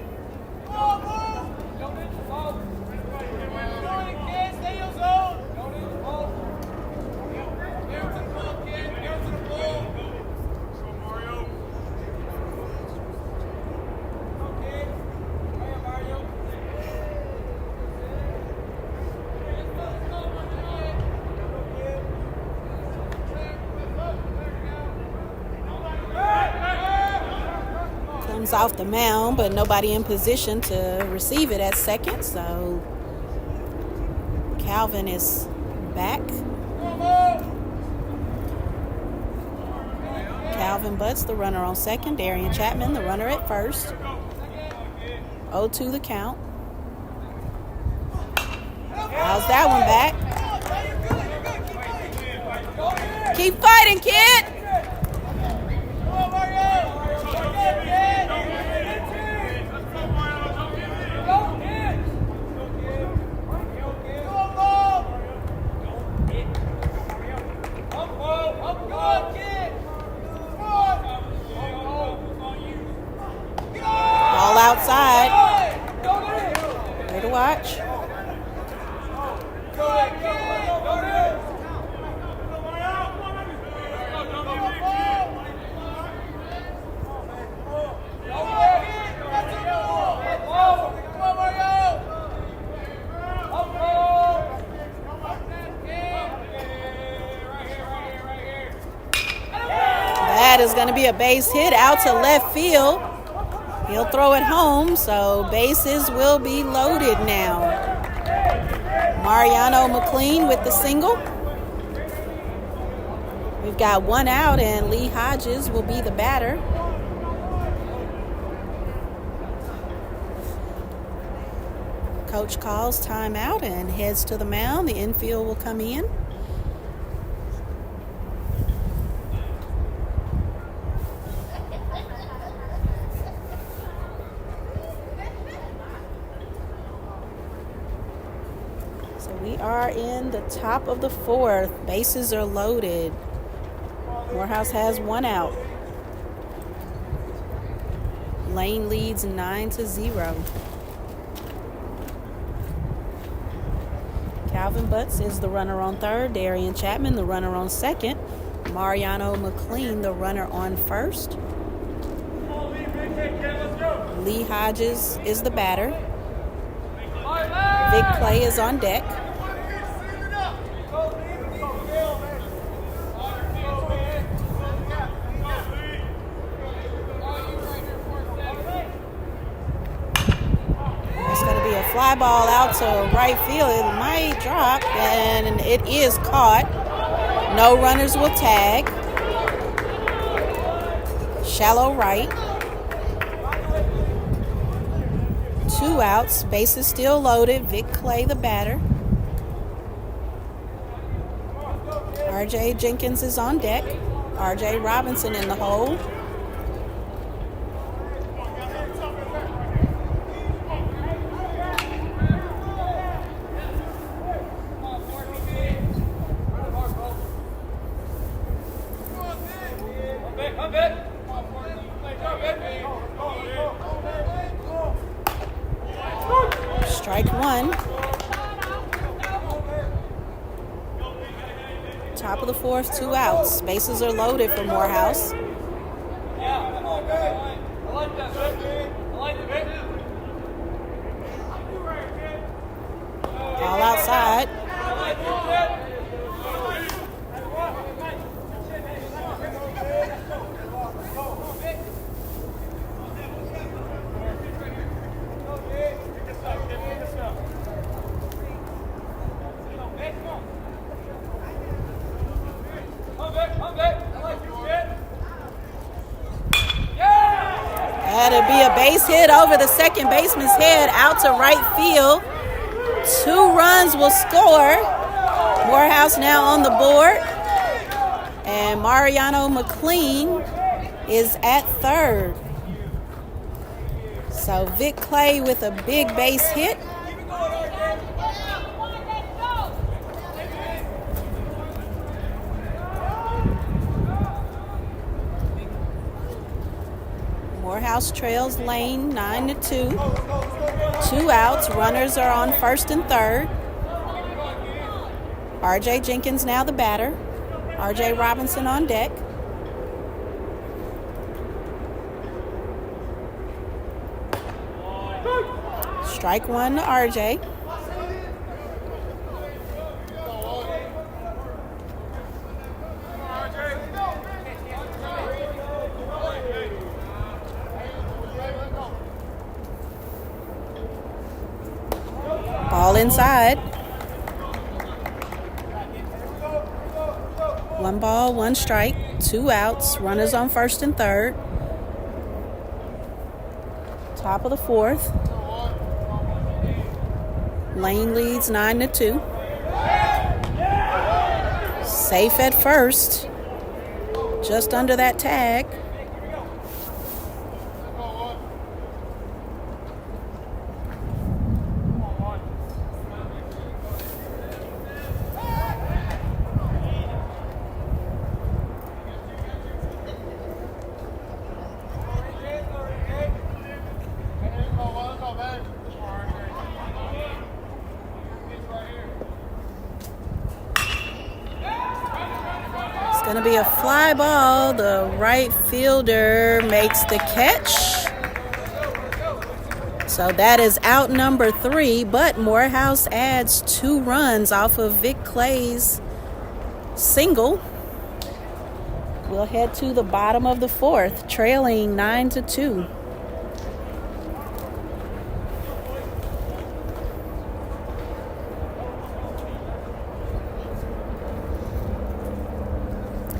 Off the mound, but nobody in position to receive it at second, so Calvin is back. Calvin Butts, the runner on second. Darian Chapman, the runner at first. 0-2 the count. How's that one back? Keep fighting, kid! Outside. Way to watch. That is going to be a base hit out to left field. He'll throw it home, so bases will be loaded now. Mariano McLean with the single. We've got one out, and Lee Hodges will be the batter. Coach calls timeout and heads to the mound. The infield will come in. are in the top of the fourth. Bases are loaded. Morehouse has one out. Lane leads 9-0. Calvin Butts is the runner on third. Darian Chapman, the runner on second. Mariano McLean, the runner on first. Lee Hodges is the batter. Vic Clay is on deck. It's going to be a fly ball out to right field. It might drop, and it is caught. No runners will tag. Shallow right. 2 outs. Bases still loaded. Vic Clay, the batter. R.J. Jenkins is on deck. R.J. Robinson in the hole. Strike one. Top of the fourth, 2 outs. Bases are loaded for Morehouse. All outside. That'll be a base hit over the second baseman's head out to right field. 2 runs will score. Morehouse now on the board. And Mariano McLean is at third. So Vic Clay with a big base hit. Morehouse trails Lane 9-2. 2 outs. Runners are on first and third. R.J. Jenkins now the batter. R.J. Robinson on deck. Strike one to R.J. Ball inside. 1 ball, 1 strike, 2 outs. Runners on first and third. Top of the fourth. Lane leads 9-2. Safe at first. Just under that tag. Going to be a fly ball. The right fielder makes the catch. So that is out number 3, but Morehouse adds 2 runs off of Vic Clay's single. We'll head to the bottom of the fourth, trailing 9-2.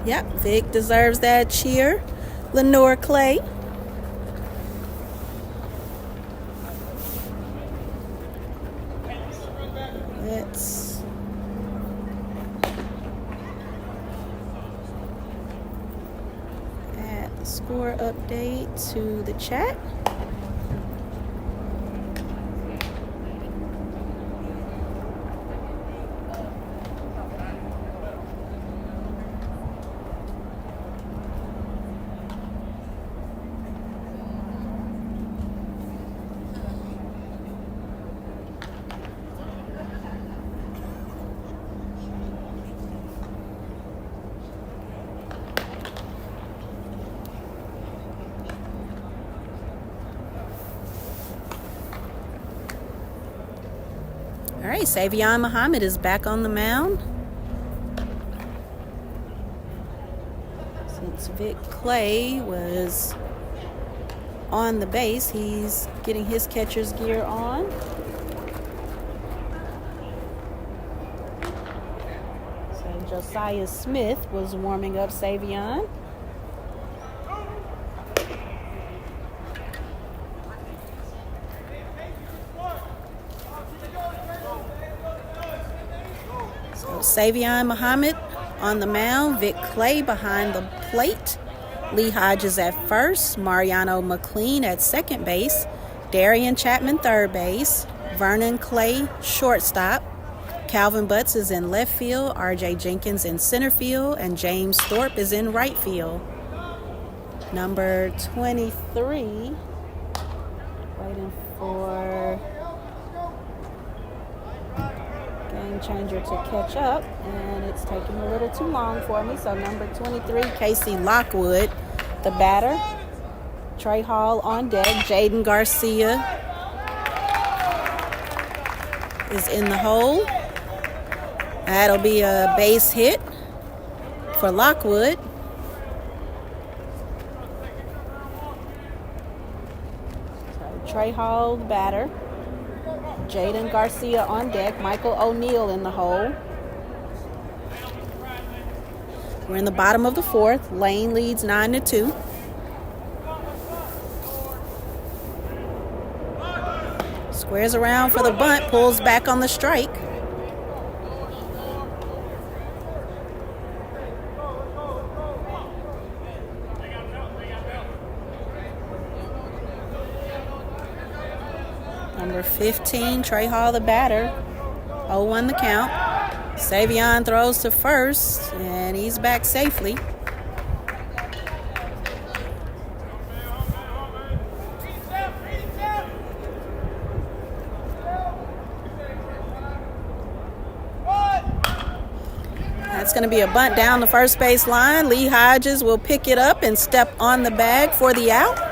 Yep, Vic deserves that cheer. Lenore Clay. Let's add the score update to the chat. right, Savion Muhammad is back on the mound. Since Vic Clay was on the base, he's getting his catcher's gear on. So Josiah Smith was warming up Savion. So Savion Muhammad on the mound, Vic Clay behind the plate, Lee Hodges at first, Mariano McLean at second base, Darian Chapman third base, Vernon Clay shortstop, Calvin Butts is in left field, R.J. Jenkins in center field, and James Thorpe is in right field. Number 23, waiting for game changer to catch up, and it's taking a little too long for me. So number 23, Casey Lockwood, the batter. Trey Hall on deck. Jaden Garcia is in the hole. That'll be a base hit for Lockwood. So Trey Hall, the batter. Jaden Garcia on deck. Michael O'Neill in the hole. We're in the bottom of the fourth. Lane leads 9-2. Squares around for the bunt. Pulls back on the strike. Number 15, Trey Hall, the batter. 0-1 the count. Savion throws to first, and he's back safely. That's going to be a bunt down the first base line. Lee Hodges will pick it up and step on the bag for the out.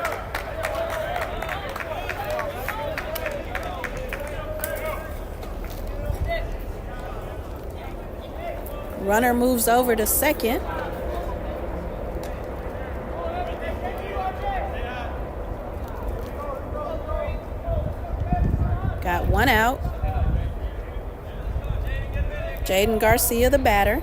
Runner moves over to second. Got one out. Jaden Garcia, the batter.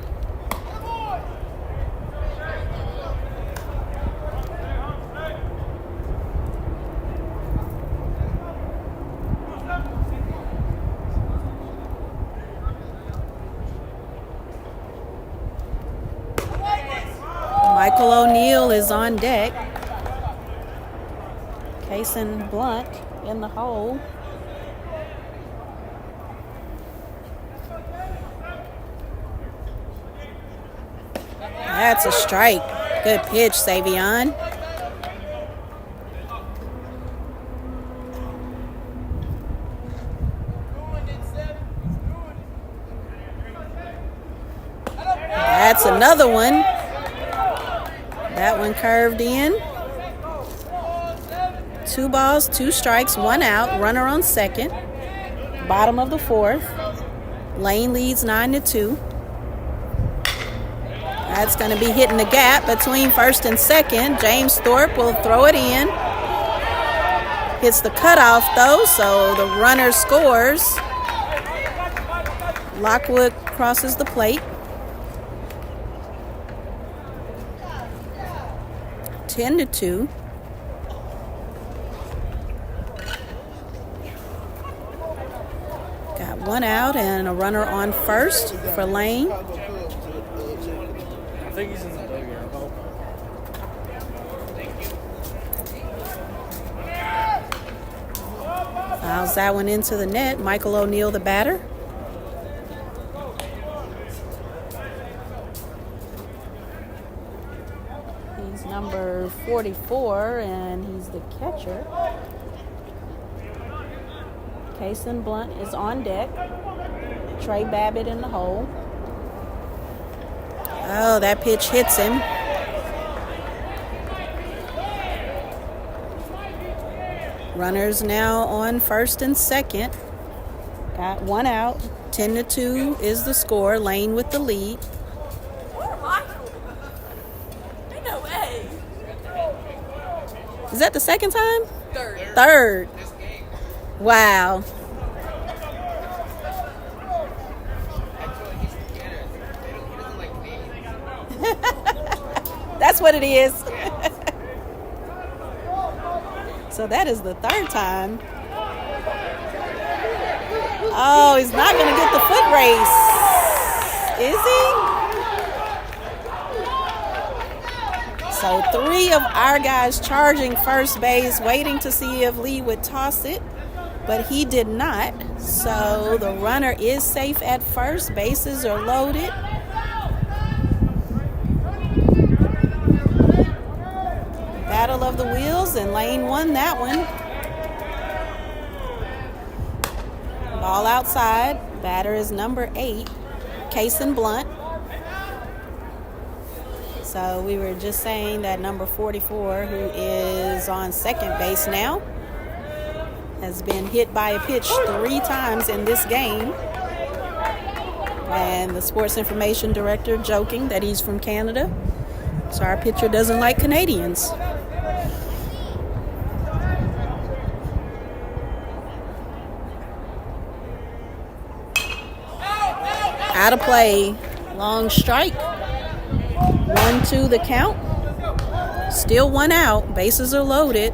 Michael O'Neill is on deck. Kason Blunt in the hole. That's a strike. Good pitch, Savion. That's another one. That one curved in. 2 balls, 2 strikes, 1 out. Runner on second. Bottom of the fourth. Lane leads 9-2. That's going to be hitting the gap between first and second. James Thorpe will throw it in. Hits the cutoff, though, so the runner scores. Lockwood crosses the plate. 10-2. Got 1 out and a runner on first for Lane. I think he's in the dugout. Fouls that one into the net. Michael O'Neill, the batter. He's number 44, and he's the catcher. Kason Blunt is on deck. Trey Babbitt in the hole. Oh, that pitch hits him. Runners now on first and second. Got 1 out. 10-2 is the score. Lane with the lead. No way. Is that the second time? Third. Wow. That's what it is. So that is the third time. Oh, he's not going to get the foot race. Is he? So 3 of our guys charging first base, waiting to see if Lee would toss it, but he did not. So the runner is safe at first. Bases are loaded. Battle of the wheels, and Lane won that one. Ball outside. Batter is number 8, Kason Blunt. So we were just saying that number 44, who is on second base now, has been hit by a pitch 3 times in this game. And the sports information director joking that he's from Canada. So our pitcher doesn't like Canadians. Out of play. Long strike. 1-2 the count. Still 1 out. Bases are loaded.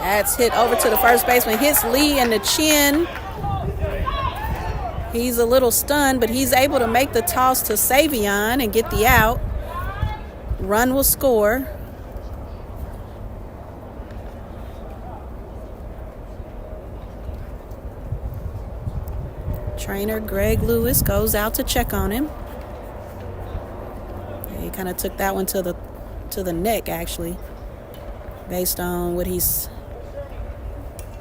That's hit over to the first baseman. Hits Lee in the chin. He's a little stunned, but he's able to make the toss to Savion and get the out. Run will score. Trainer Greg Lewis goes out to check on him. He kind of took that one to the neck, actually, based on what he's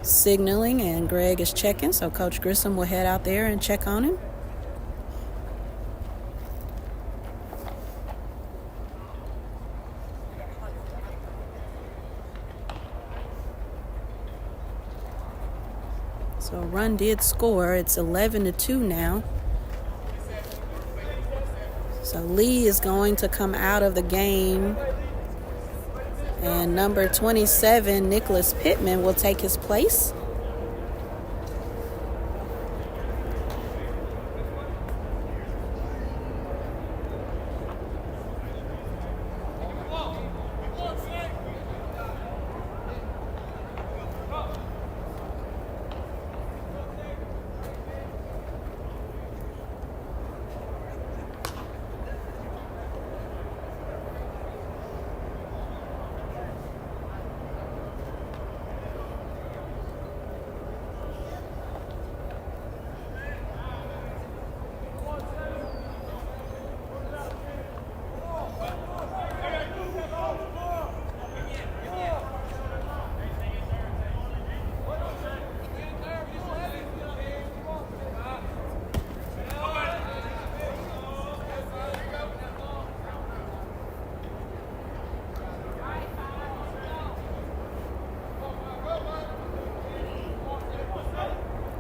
signaling, and Greg is checking, so Coach Grissom will head out there and check on him. So a run did score. It's 11-2 now. So Lee is going to come out of the game, and number 27, Nicholas Pittman, will take his place.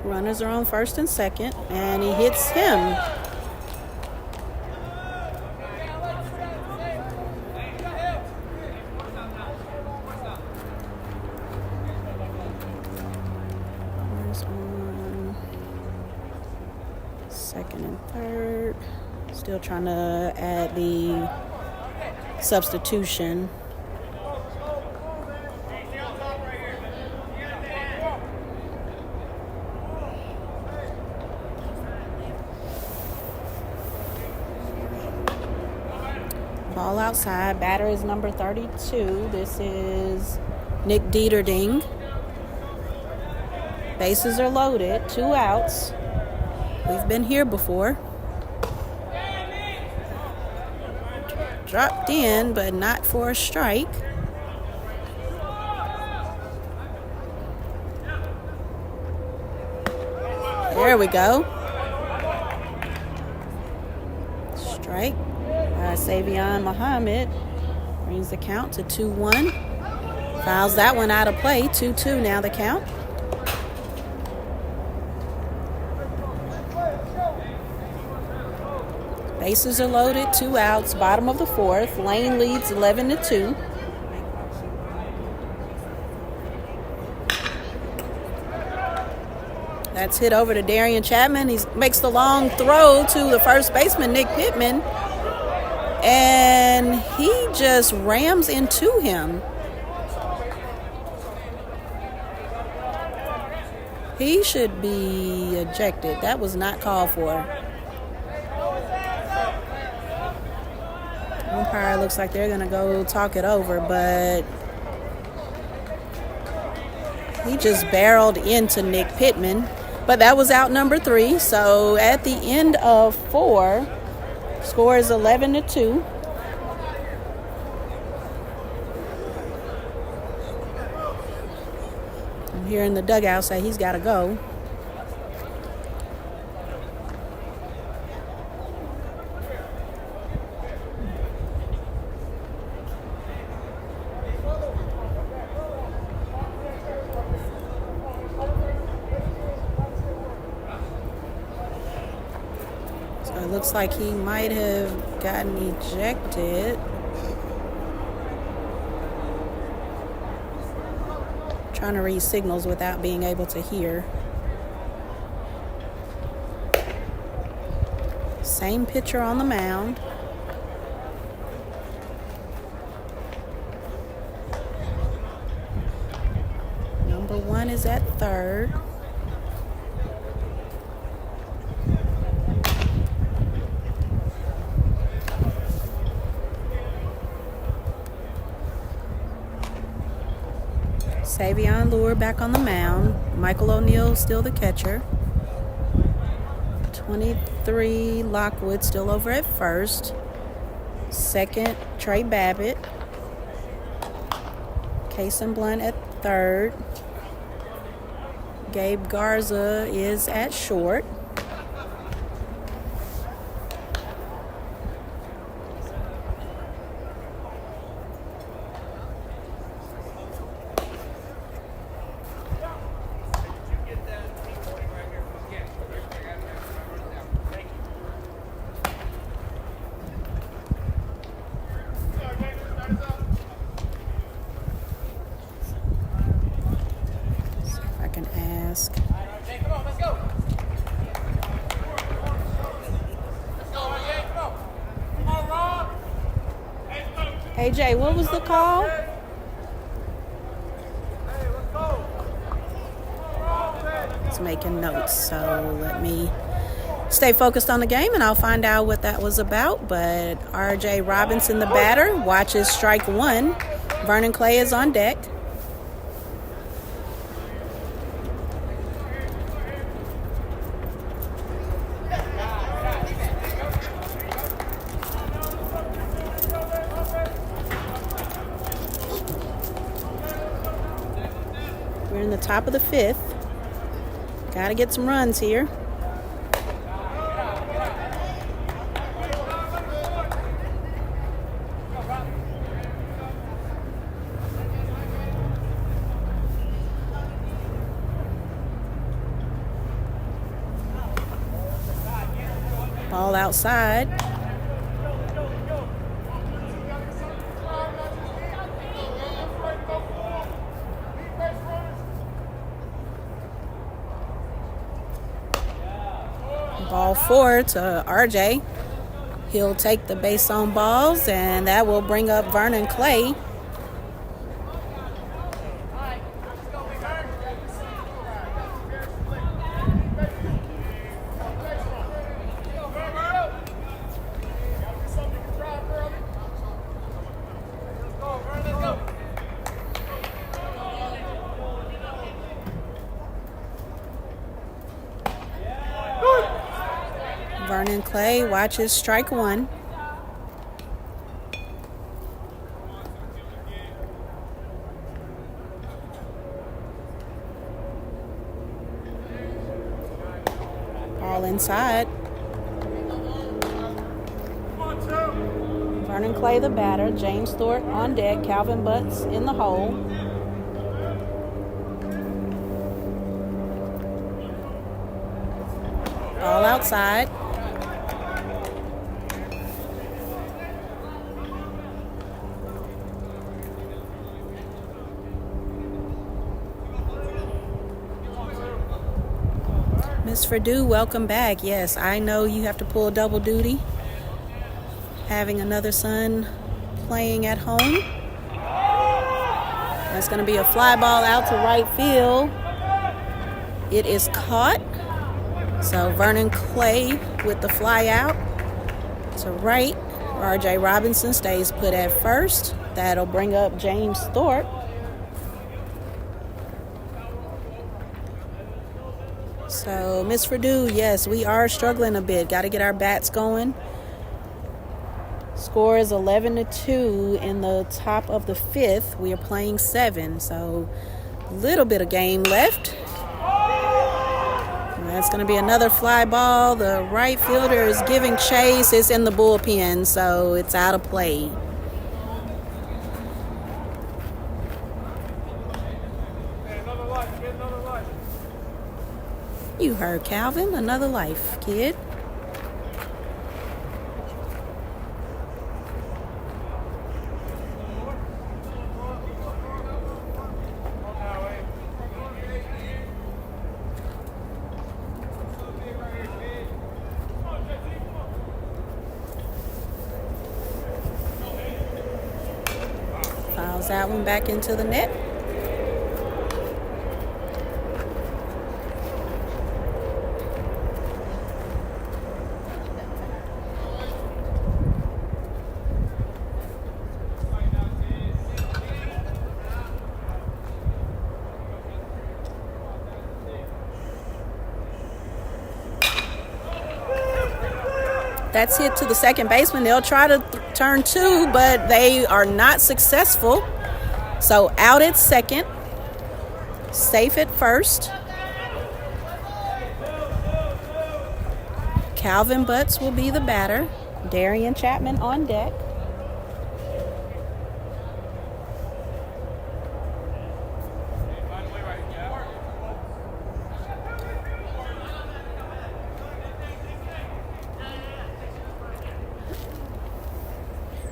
Runners are on first and second, and he hits him. Runners on second and third. Still trying to add the substitution. Ball outside. Batter is number 32. This is Nick Dieterding. Bases are loaded. 2 outs. We've been here before. Dropped in, but not for a strike. There we go. Strike by Savion Muhammad. Brings the count to 2-1. Fouls that one out of play. 2-2 now the count. Bases are loaded, 2 outs, bottom of the 4th. Lane leads 11-2. That's hit over to Darian Chapman. He makes the long throw to the first baseman, Nick Pittman. And he just rams into him. He should be ejected. That was not called for. Umpire looks like they're going to go talk it over, but he just barreled into Nick Pittman. But that was out number 3. So at the end of 4, score is 11-2. I'm hearing the dugout say he's got to go. It looks like he might have gotten ejected. Trying to read signals without being able to hear. Same pitcher on the mound. Number 1 is at third. Savion Lure back on the mound. Michael O'Neill still the catcher. 23 Lockwood still over at first. Second, Trey Babbitt. Kason Blunt at third. Gabe Garza is at short. Hey Jay, what was the call? It's making notes, so let me stay focused on the game and I'll find out what that was about. But RJ Robinson, the batter, watches strike 1. Vernon Clay is on deck. We're in the top of the 5th. Got to get some runs here. Ball outside. Ball 4 to RJ. He'll take the base on balls, and that will bring up Vernon Clay. Vernon Clay watches strike 1. Ball inside. Vernon Clay, the batter. James Thorpe on deck. Calvin Butts in the hole. Ball outside. Miss Verdue, welcome back. Yes, I know you have to pull double duty, having another son playing at home. That's going to be a fly ball out to right field. It is caught. So Vernon Clay with the fly out to right. R.J. Robinson stays put at first. That'll bring up James Thorpe. So, Miss Verdue, yes, we are struggling a bit. Got to get our bats going. Score is 11-2 in the top of the fifth. We are playing 7, so a little bit of game left. That's going to be another fly ball. The right fielder is giving chase. It's in the bullpen, so it's out of play. You heard Calvin. Another life, kid. Fouls that one back into the net. That's hit to the second baseman. They'll try to turn 2, but they are not successful. So out at second, safe at first. Calvin Butts will be the batter. Darian Chapman on deck.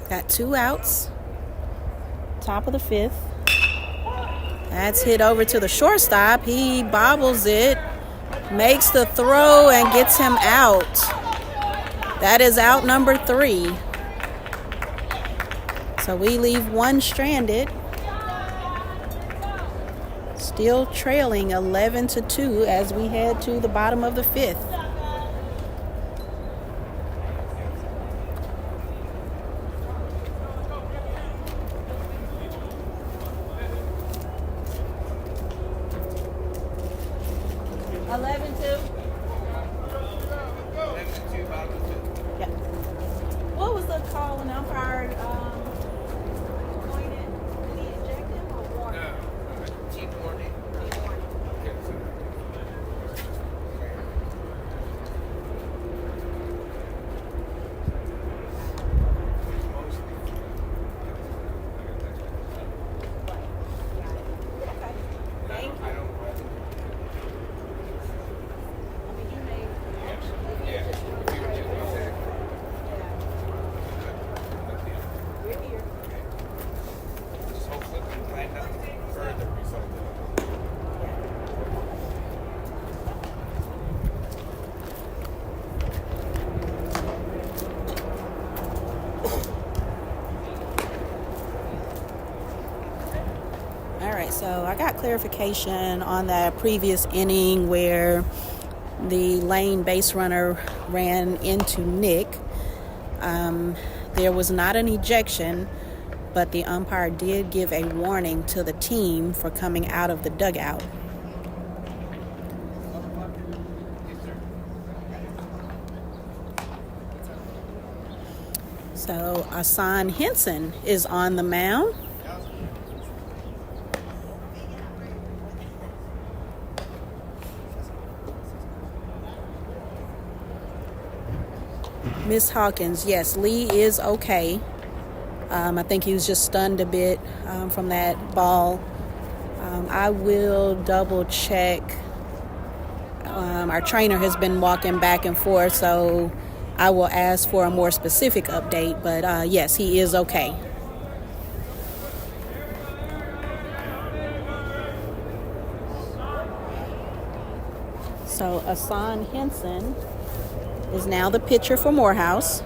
Got 2 outs. Top of the fifth. That's hit over to the shortstop. He bobbles it, makes the throw, and gets him out. That is out number 3. So we leave one stranded. Still trailing 11-2 as we head to the bottom of the fifth. Yeah. What was the call when umpire pointed? Did he eject him or warn him? Team warning. So I got clarification on that previous inning where the lane base runner ran into Nick. There was not an ejection, but the umpire did give a warning to the team for coming out of the dugout. So Asan Henson is on the mound. Miss Hawkins, yes, Lee is okay. I think he was just stunned a bit from that ball. I will double check. Our trainer has been walking back and forth, so I will ask for a more specific update. But yes, he is okay. So Asan Henson is now the pitcher for Morehouse.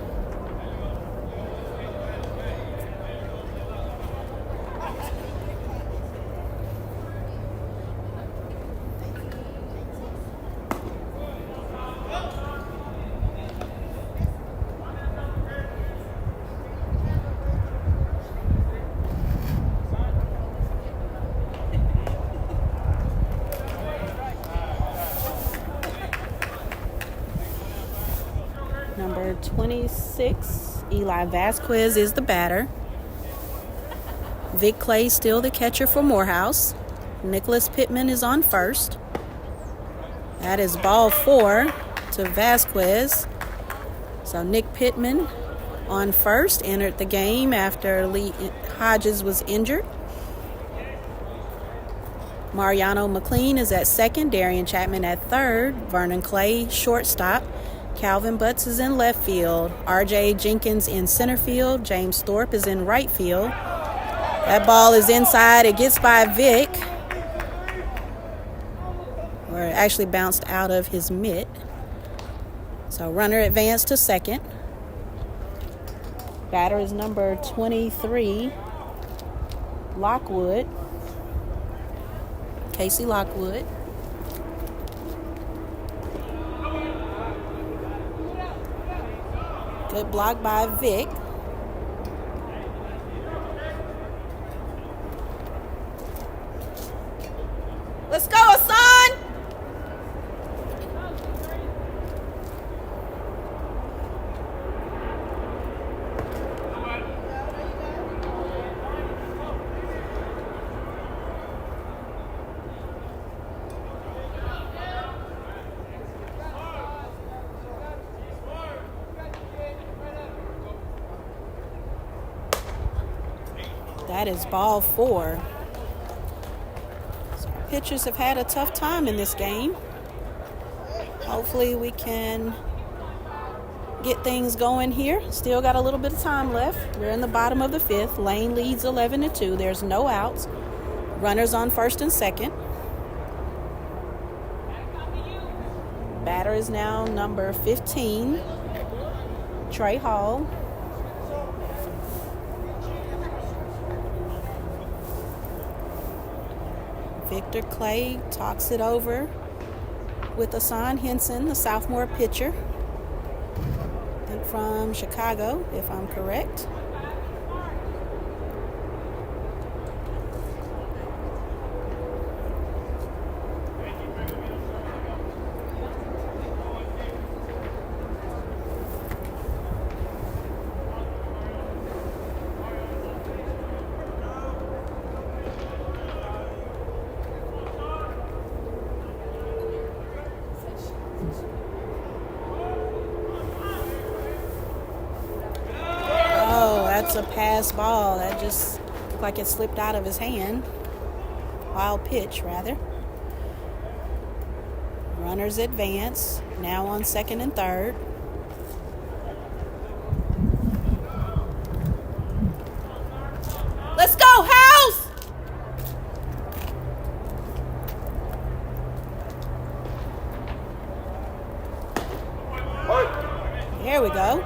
Number 26, Eli Vasquez is the batter. Vic Clay still the catcher for Morehouse. Nicholas Pittman is on first. That is ball 4 to Vasquez. So Nick Pittman on first, entered the game after Lee Hodges was injured. Mariano McLean is at second, Darian Chapman at third, Vernon Clay shortstop. Calvin Butts is in left field. R.J. Jenkins in center field. James Thorpe is in right field. That ball is inside. It gets by Vic. Or it actually bounced out of his mitt. So runner advanced to second. Batter is number 23, Lockwood. Casey Lockwood. Good block by Vic. Let's go, Asan! That is ball 4. So our pitchers have had a tough time in this game. Hopefully we can get things going here. Still got a little bit of time left. We're in the bottom of the 5th. Lane leads 11-2. There's no outs. Runners on first and second. Batter is now number 15, Trey Hall. Victor Clay talks it over with Asan Henson, the sophomore pitcher. I think from Chicago, if I'm correct. That's a pass ball. That just looked like it slipped out of his hand. Wild pitch, rather. Runners advance. Now on second and third. Let's go, House! There we go.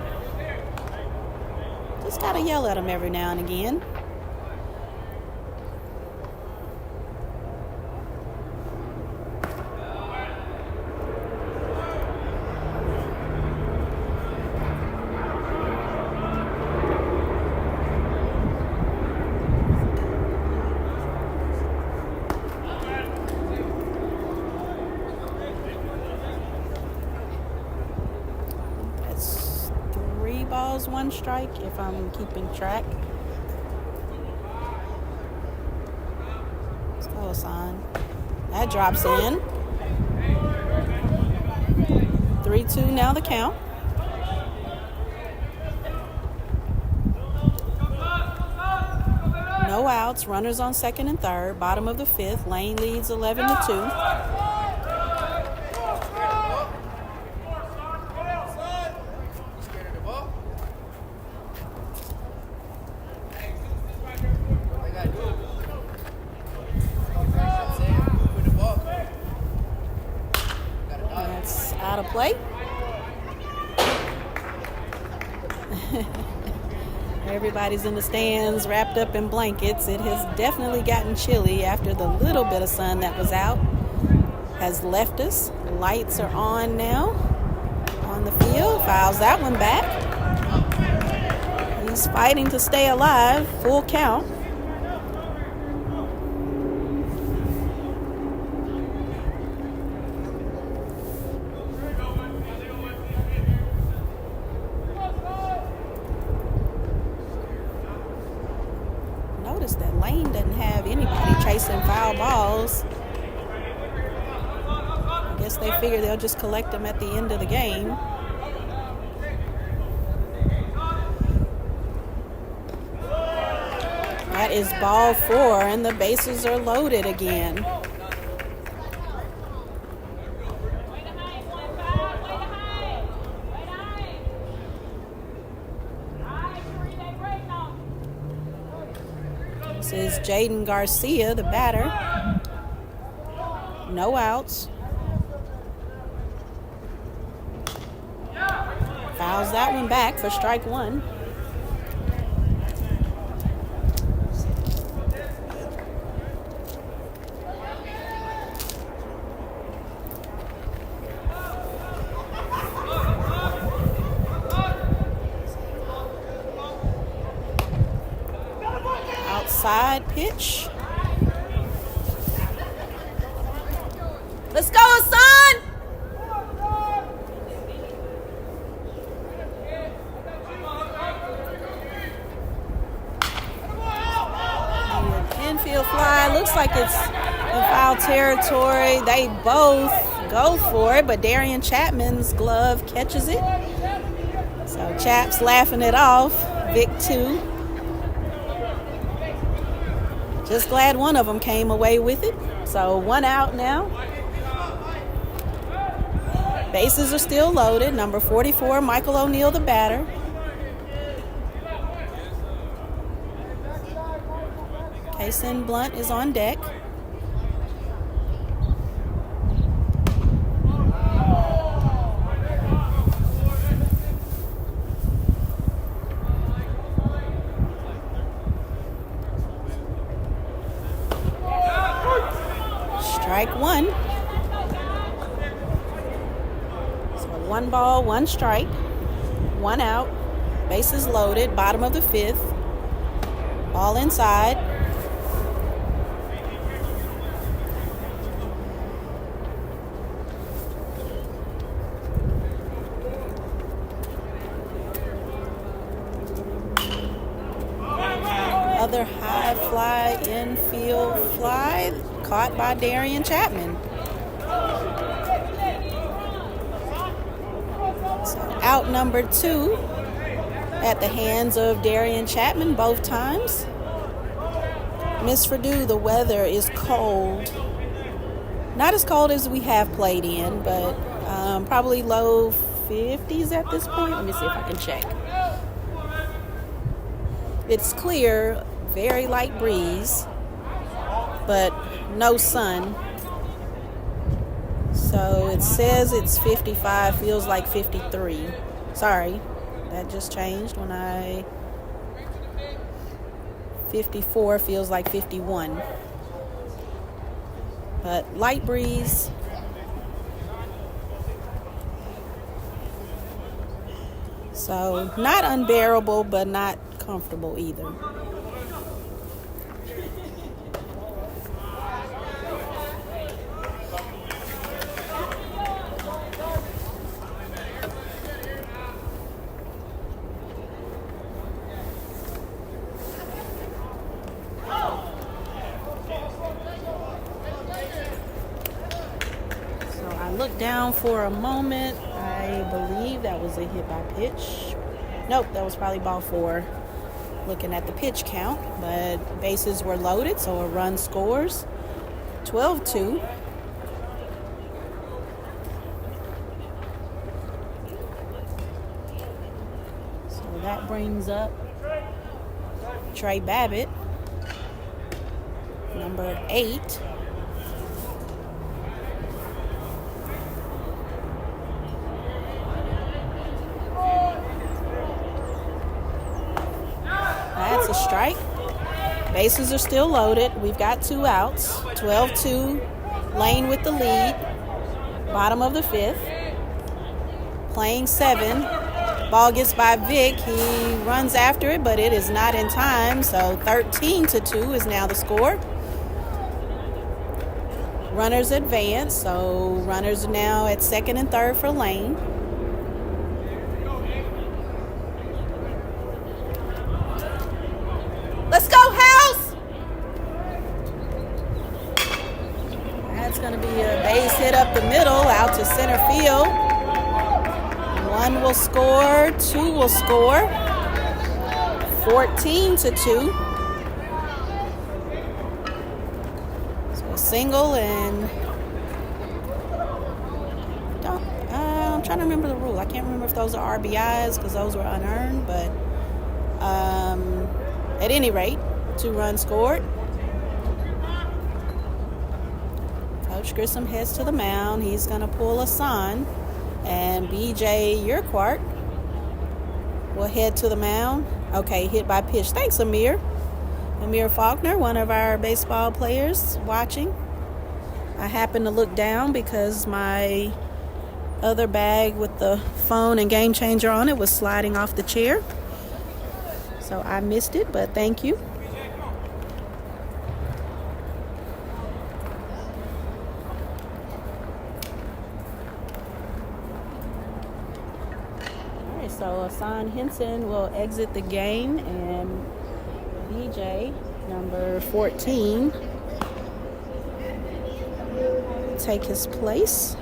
Just gotta yell at him every now and again. That's 3 balls, 1 strike, if I'm keeping track. Let's go, Asan. That drops in. 3-2 now the count. No outs. Runners on second and third. Bottom of the fifth. Lane leads 11-2. That's out of play. Everybody's in the stands wrapped up in blankets. It has definitely gotten chilly after the little bit of sun that was out has left us. Lights are on now on the field. Fouls that one back. He's fighting to stay alive. Full count. Notice that Lane doesn't have anybody chasing foul balls. I guess they figure they'll just collect them at the end of the game. That is ball 4, and the bases are loaded again. This is Jaden Garcia, the batter. No outs. Fouls that one back for strike 1. Outside pitch. Let's go, son! Infield fly. Looks like it's in foul territory. They both go for it, but Darian Chapman's glove catches it. So Chap's laughing it off. Vic 2. Just glad one of them came away with it. So 1 out now. Bases are still loaded. Number 44, Michael O'Neill, the batter. Kason Blunt is on deck. Strike 1. So 1 ball, 1 strike, 1 out. Bases loaded, bottom of the 5th. Ball inside. Other high fly, infield fly, caught by Darian Chapman. So out number 2 at the hands of Darian Chapman both times. Miss Purdue, the weather is cold. Not as cold as we have played in, but probably low 50s at this point. Let me see if I can check. It's clear, very light breeze, but no sun. So it says it's 55, feels like 53. Sorry, that just changed when 54 feels like 51. But light breeze. So not unbearable, but not comfortable either. Look down for a moment. I believe that was a hit by pitch. Nope, that was probably ball 4. looking at the pitch count, but bases were loaded, so a run scores. 12-2. So that brings up Trey Babbitt, number 8. That's a strike. Bases are still loaded. We've got 2 outs. 12-2. Lane with the lead. Bottom of the 5th. Playing 7. Ball gets by Vic. He runs after it, but it is not in time. So 13-2 is now the score. Runners advance. So runners are now at second and third for Lane. Let's go, House! That's going to be a base hit up the middle, out to center field. 1 will score, 2 will score. 14-2. So a single and I'm trying to remember the rule. I can't remember if those are RBIs because those were unearned, but at any rate, 2 runs scored. Coach Grissom heads to the mound. He's going to pull a sign. And B.J. Urquhart will head to the mound. Okay, hit by pitch. Thanks, Amir. Amir Faulkner, one of our baseball players watching. I happened to look down because my other bag with the phone and Game Changer on it was sliding off the chair. So I missed it, but thank you. All right, so Asan Henson will exit the game, and BJ, number 14, take his place.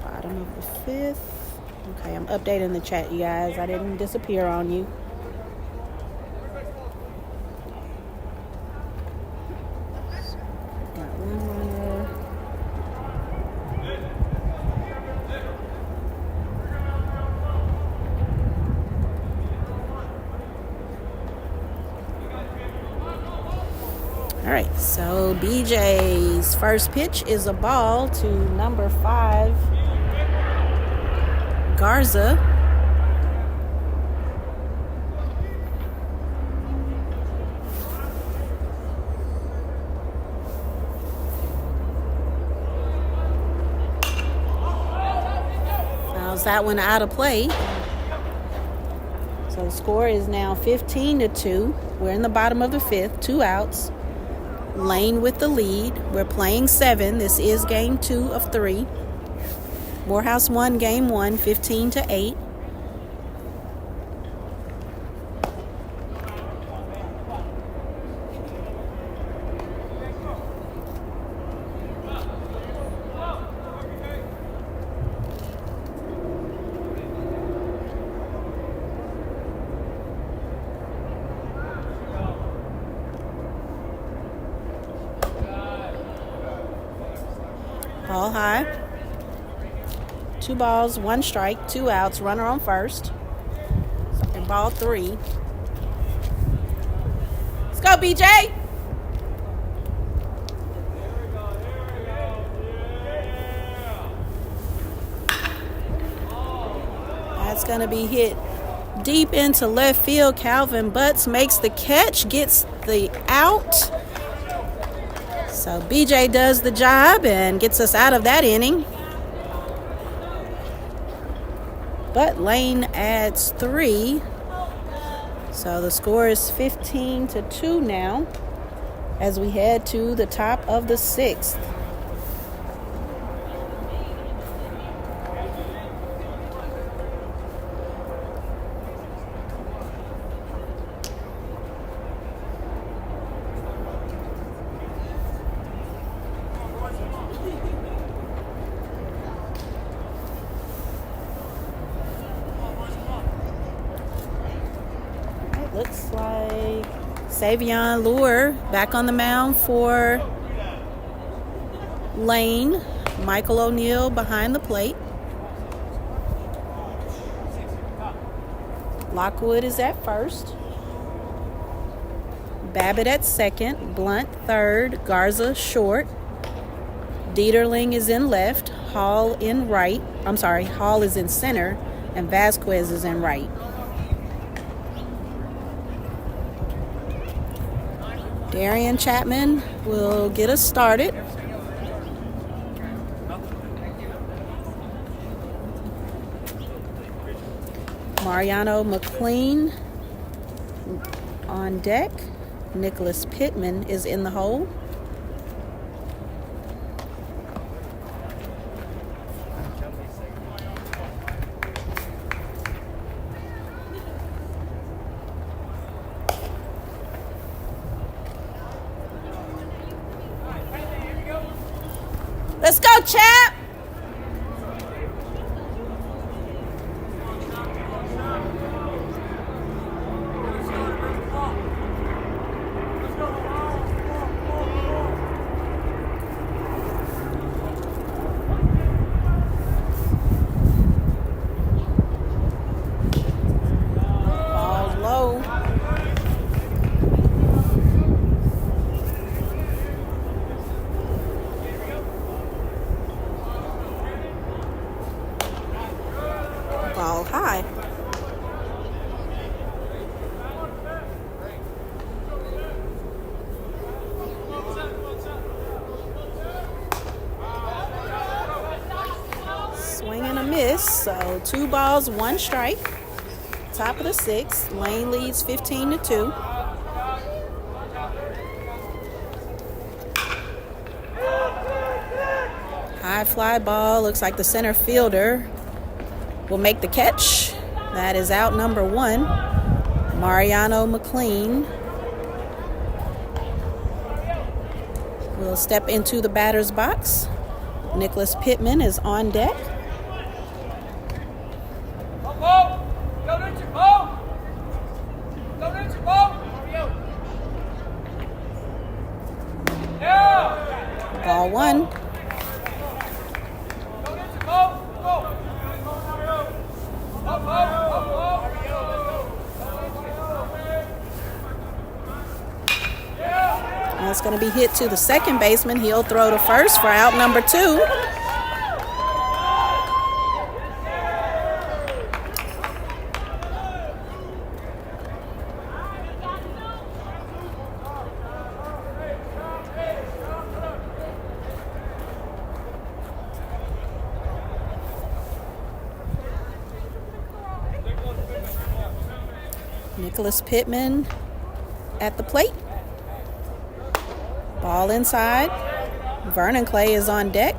Bottom of the 5th. Okay, I'm updating the chat, you guys. I didn't disappear on you. Got 1 runner. All right, so BJ's first pitch is a ball to number 5, Garza. Fouls that one out of play. So the score is now 15-2. We're in the bottom of the 5th, 2 outs. Lane with the lead. We're playing 7. This is game 2 of 3. Morehouse won game 1, 15-8. Ball high. 2 balls, 1 strike, 2 outs, runner on first. And ball 3. Let's go, BJ. That's going to be hit deep into left field. Calvin Butts makes the catch, gets the out. So BJ does the job and gets us out of that inning. But Lane adds 3. So the score is 15-2 now as we head to the top of the 6th. Looks like Savion Lure back on the mound for Lane. Michael O'Neill behind the plate. Lockwood is at first. Babbitt at second. Blunt third. Garza short. Dieterling is in left. Hall in right. Hall is in center. And Vasquez is in right. Darian Chapman will get us started. Mariano McLean on deck. Nicholas Pittman is in the hole. Let's go, Chap! Ball low. Ball high. Swing and a miss. So 2 balls, 1 strike. Top of the 6th. Lane leads 15-2. High fly ball. Looks like the center fielder will make the catch. That is out number 1. Mariano McLean will step into the batter's box. Nicholas Pittman is on deck. Ball 1. That's going to be hit to the second baseman. He'll throw to first for out number 2. Nicholas Pittman at the plate. Ball inside. Vernon Clay is on deck.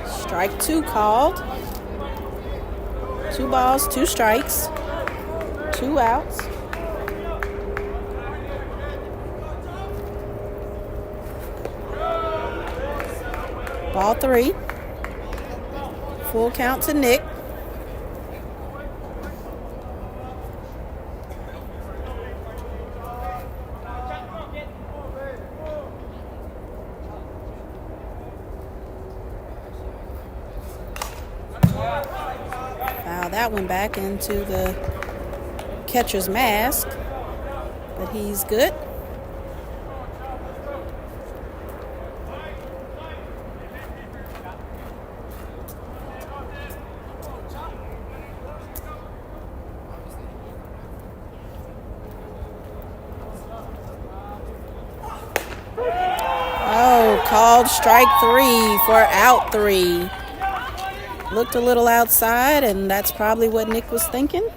Strike 2 called. 2 balls, 2 strikes, 2 outs. Ball 3. Full count to Nick. that one back into the catcher's mask, but he's good. Oh, called strike 3 for out 3. Looked a little outside, and that's probably what Nick was thinking.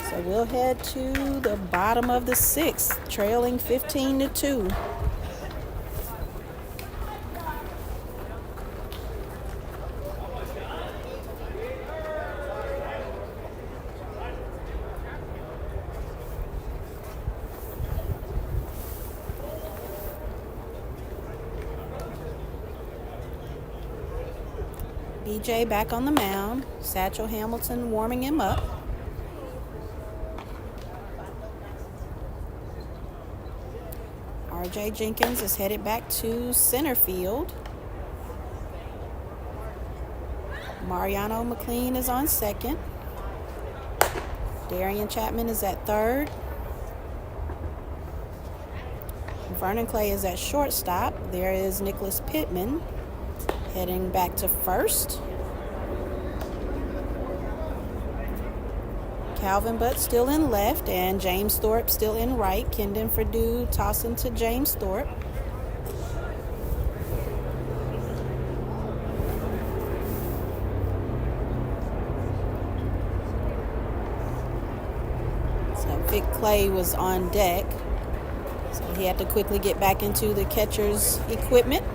So we'll head to the bottom of the 6th, trailing 15-2. BJ back on the mound. Satchel Hamilton warming him up. RJ Jenkins is headed back to center field. Mariano McLean is on second. Darian Chapman is at third. Vernon Clay is at shortstop. There is Nicholas Pittman heading back to first. Calvin Butt still in left, and James Thorpe still in right. Kendon Perdue tossing to James Thorpe. So Vic Clay was on deck, so he had to quickly get back into the catcher's equipment.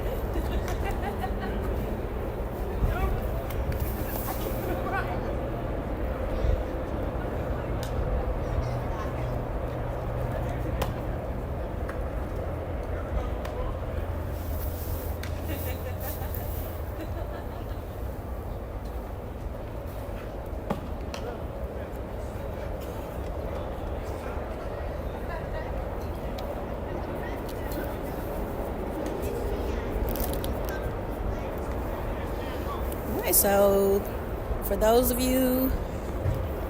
So for those of you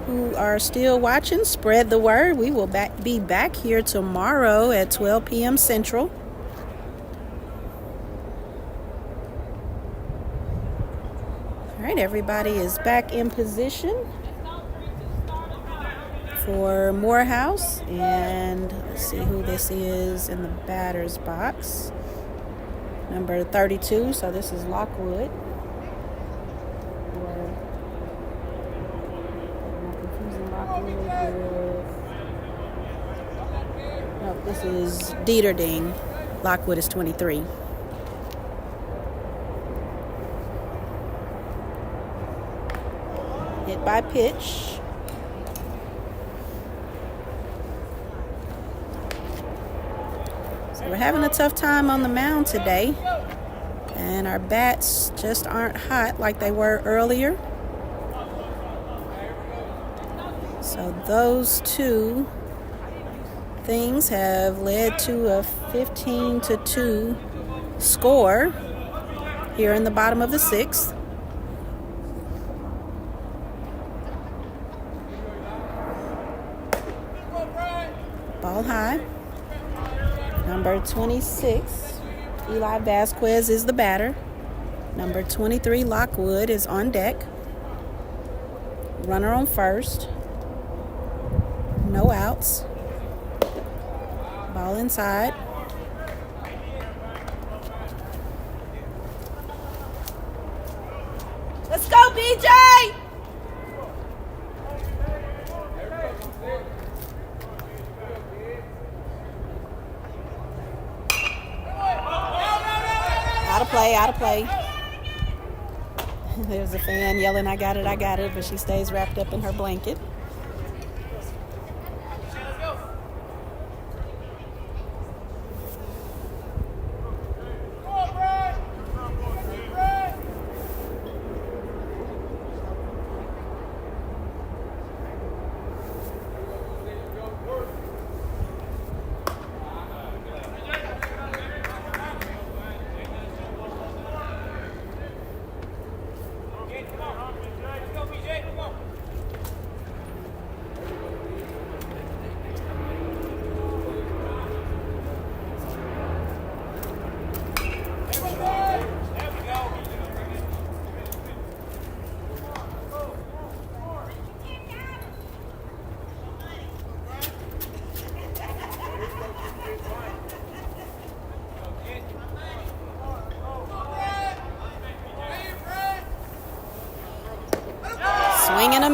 who are still watching, spread the word. We will be back here tomorrow at 12 p.m. Central. All right, everybody is back in position for Morehouse. And let's see who this is in the batter's box. Number 32, so this is Lockwood. This is Dieterding. Lockwood is 23. Hit by pitch. So we're having a tough time on the mound today, and our bats just aren't hot like they were earlier. So those two things have led to a 15-2 score here in the bottom of the 6th. Ball high. Number 26, Eli Vasquez is the batter. Number 23, Lockwood is on deck. Runner on first. No outs. Ball inside. Let's go, BJ! Out of play. There's a fan yelling, I got it, but she stays wrapped up in her blanket.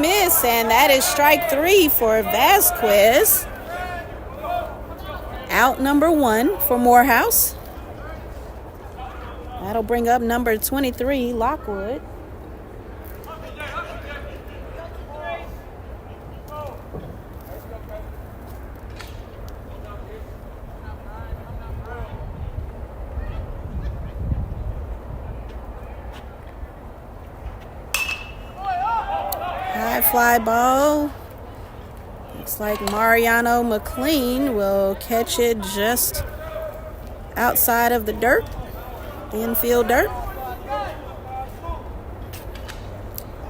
miss, and that is strike 3 for Vasquez. Out number 1 for Morehouse. That'll bring up number 23, Lockwood. High fly ball. Looks like Mariano McLean will catch it just outside of the dirt, the infield dirt.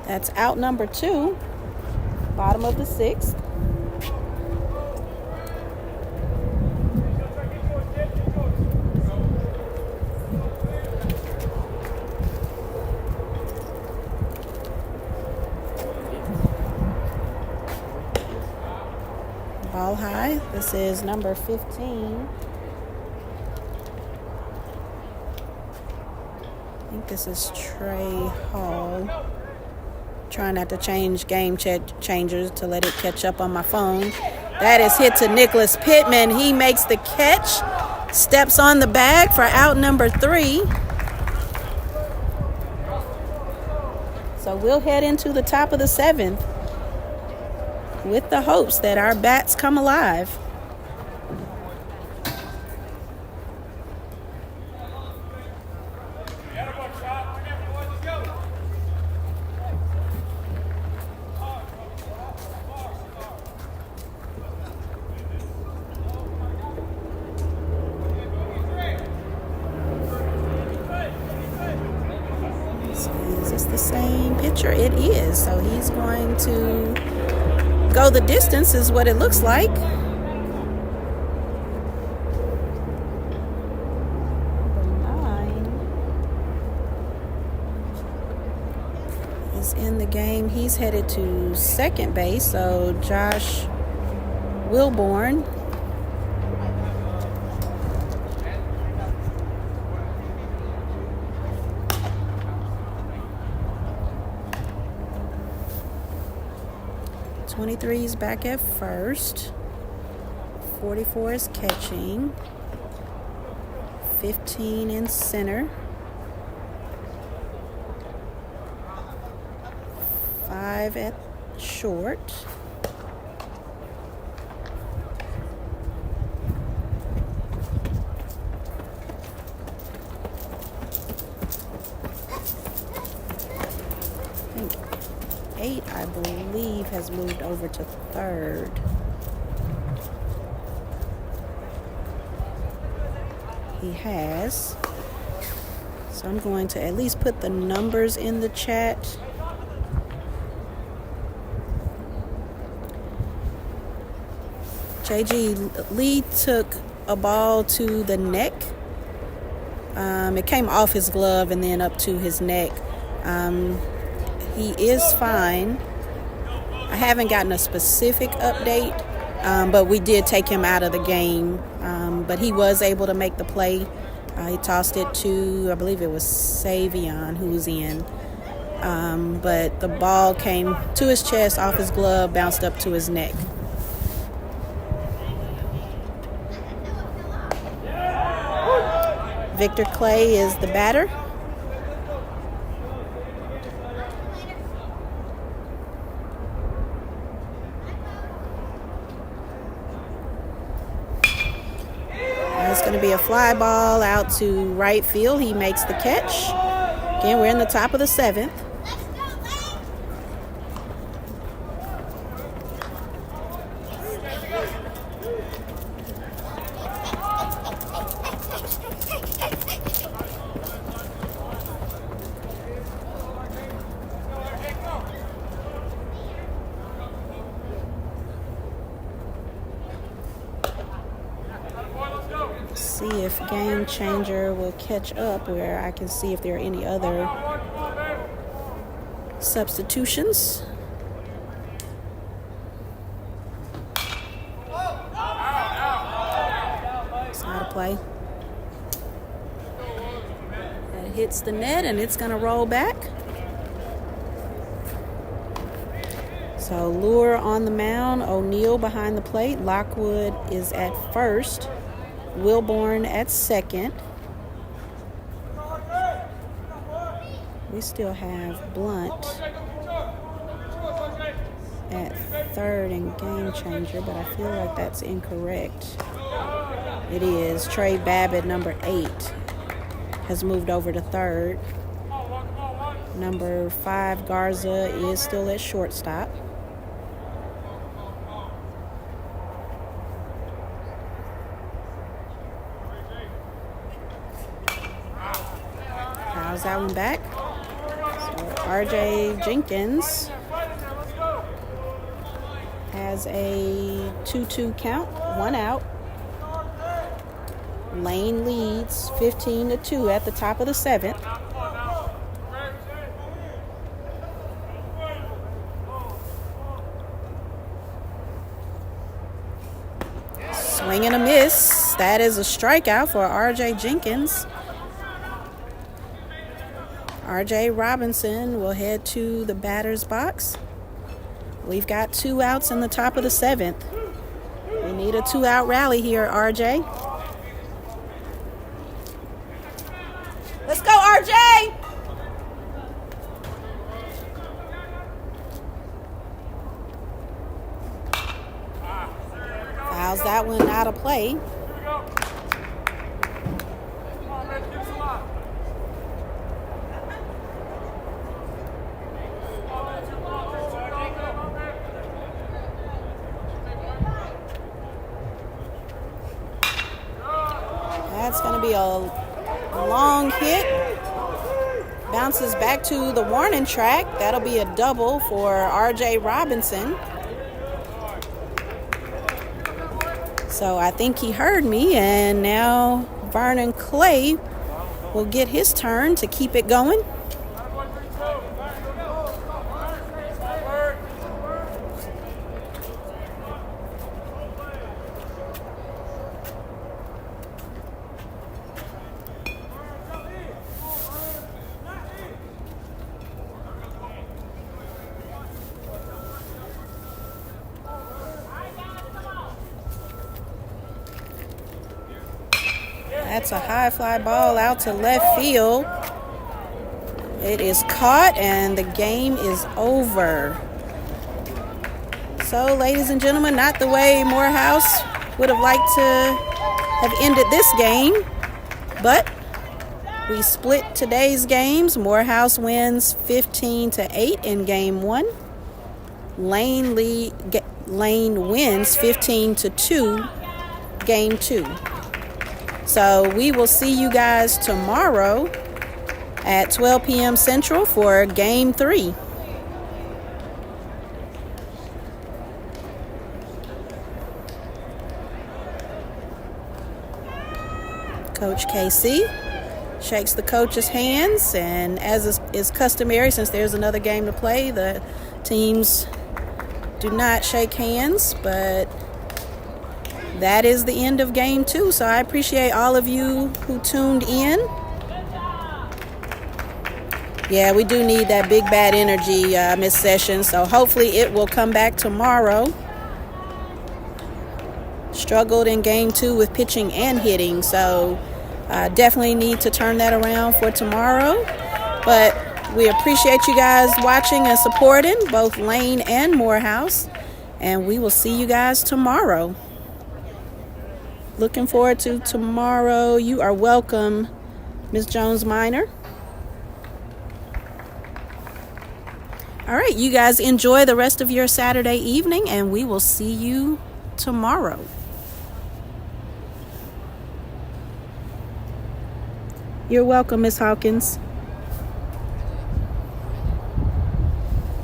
That's out number 2, bottom of the 6th. Ball high. This is number 15. I think this is Trey Hall. Trying not to change game changers to let it catch up on my phone. That is hit to Nicholas Pittman. He makes the catch. Steps on the bag for out number 3. So we'll head into the top of the 7th with the hopes that our bats come alive. Is this the same pitcher? It is. So he's going to go the distance is what it looks like. Number 9 is in the game. He's headed to second base. So Josh Wilborn. '23 is back at first. 44 is catching. 15 in center. 5 at short. I think 8, I believe, has moved over to third. He has. So I'm going to at least put the numbers in the chat. JG Lee took a ball to the neck. It came off his glove and then up to his neck. He is fine. I haven't gotten a specific update, but we did take him out of the game. But he was able to make the play. He tossed it to, I believe it was Savion, who's in. But the ball came to his chest, off his glove, bounced up to his neck. Victor Clay is the batter. It's going to be a fly ball out to right field. He makes the catch. Again, we're in the top of the 7th. See if Game Changer will catch up where I can see if there are any other substitutions. It's out of play. That hits the net and it's going to roll back. So Lure on the mound, O'Neill behind the plate, Lockwood is at first, Wilborn at second. We still have Blunt at third and Game Changer, but I feel like that's incorrect. It is. Trey Babbitt, number 8, has moved over to third. Number 5, Garza, is still at shortstop. How's that one back? So RJ Jenkins has a 2-2 count, 1 out. Lane leads 15-2 at the top of the 7th. Swing and a miss. That is a strikeout for RJ Jenkins. RJ Robinson will head to the batter's box. We've got 2 outs in the top of the 7th. We need a 2-out rally here, RJ. Let's go, RJ! Fouls that one out of play. That's going to be a long hit. Bounces back to the warning track. That'll be a double for RJ Robinson. So I think he heard me, and now Vernon Clay will get his turn to keep it going. That's a high fly ball out to left field. It is caught and the game is over. So, ladies and gentlemen, not the way Morehouse would have liked to have ended this game, but we split today's games. Morehouse wins 15-8 in game 1. Lane wins 15-2 game 2. So we will see you guys tomorrow at 12 p.m. Central for Game 3. Coach KC shakes the coach's hands, and as is customary, since there's another game to play, the teams do not shake hands, but that is the end of game 2. So I appreciate all of you who tuned in. Yeah, we do need that big bad energy, Miss Sessions. So hopefully it will come back tomorrow. Struggled in game 2 with pitching and hitting. So definitely need to turn that around for tomorrow. But we appreciate you guys watching and supporting both Lane and Morehouse. And we will see you guys tomorrow. Looking forward to tomorrow. You are welcome, Ms. Jones Minor. All right, you guys enjoy the rest of your Saturday evening, and we will see you tomorrow. You're welcome, Ms. Hawkins.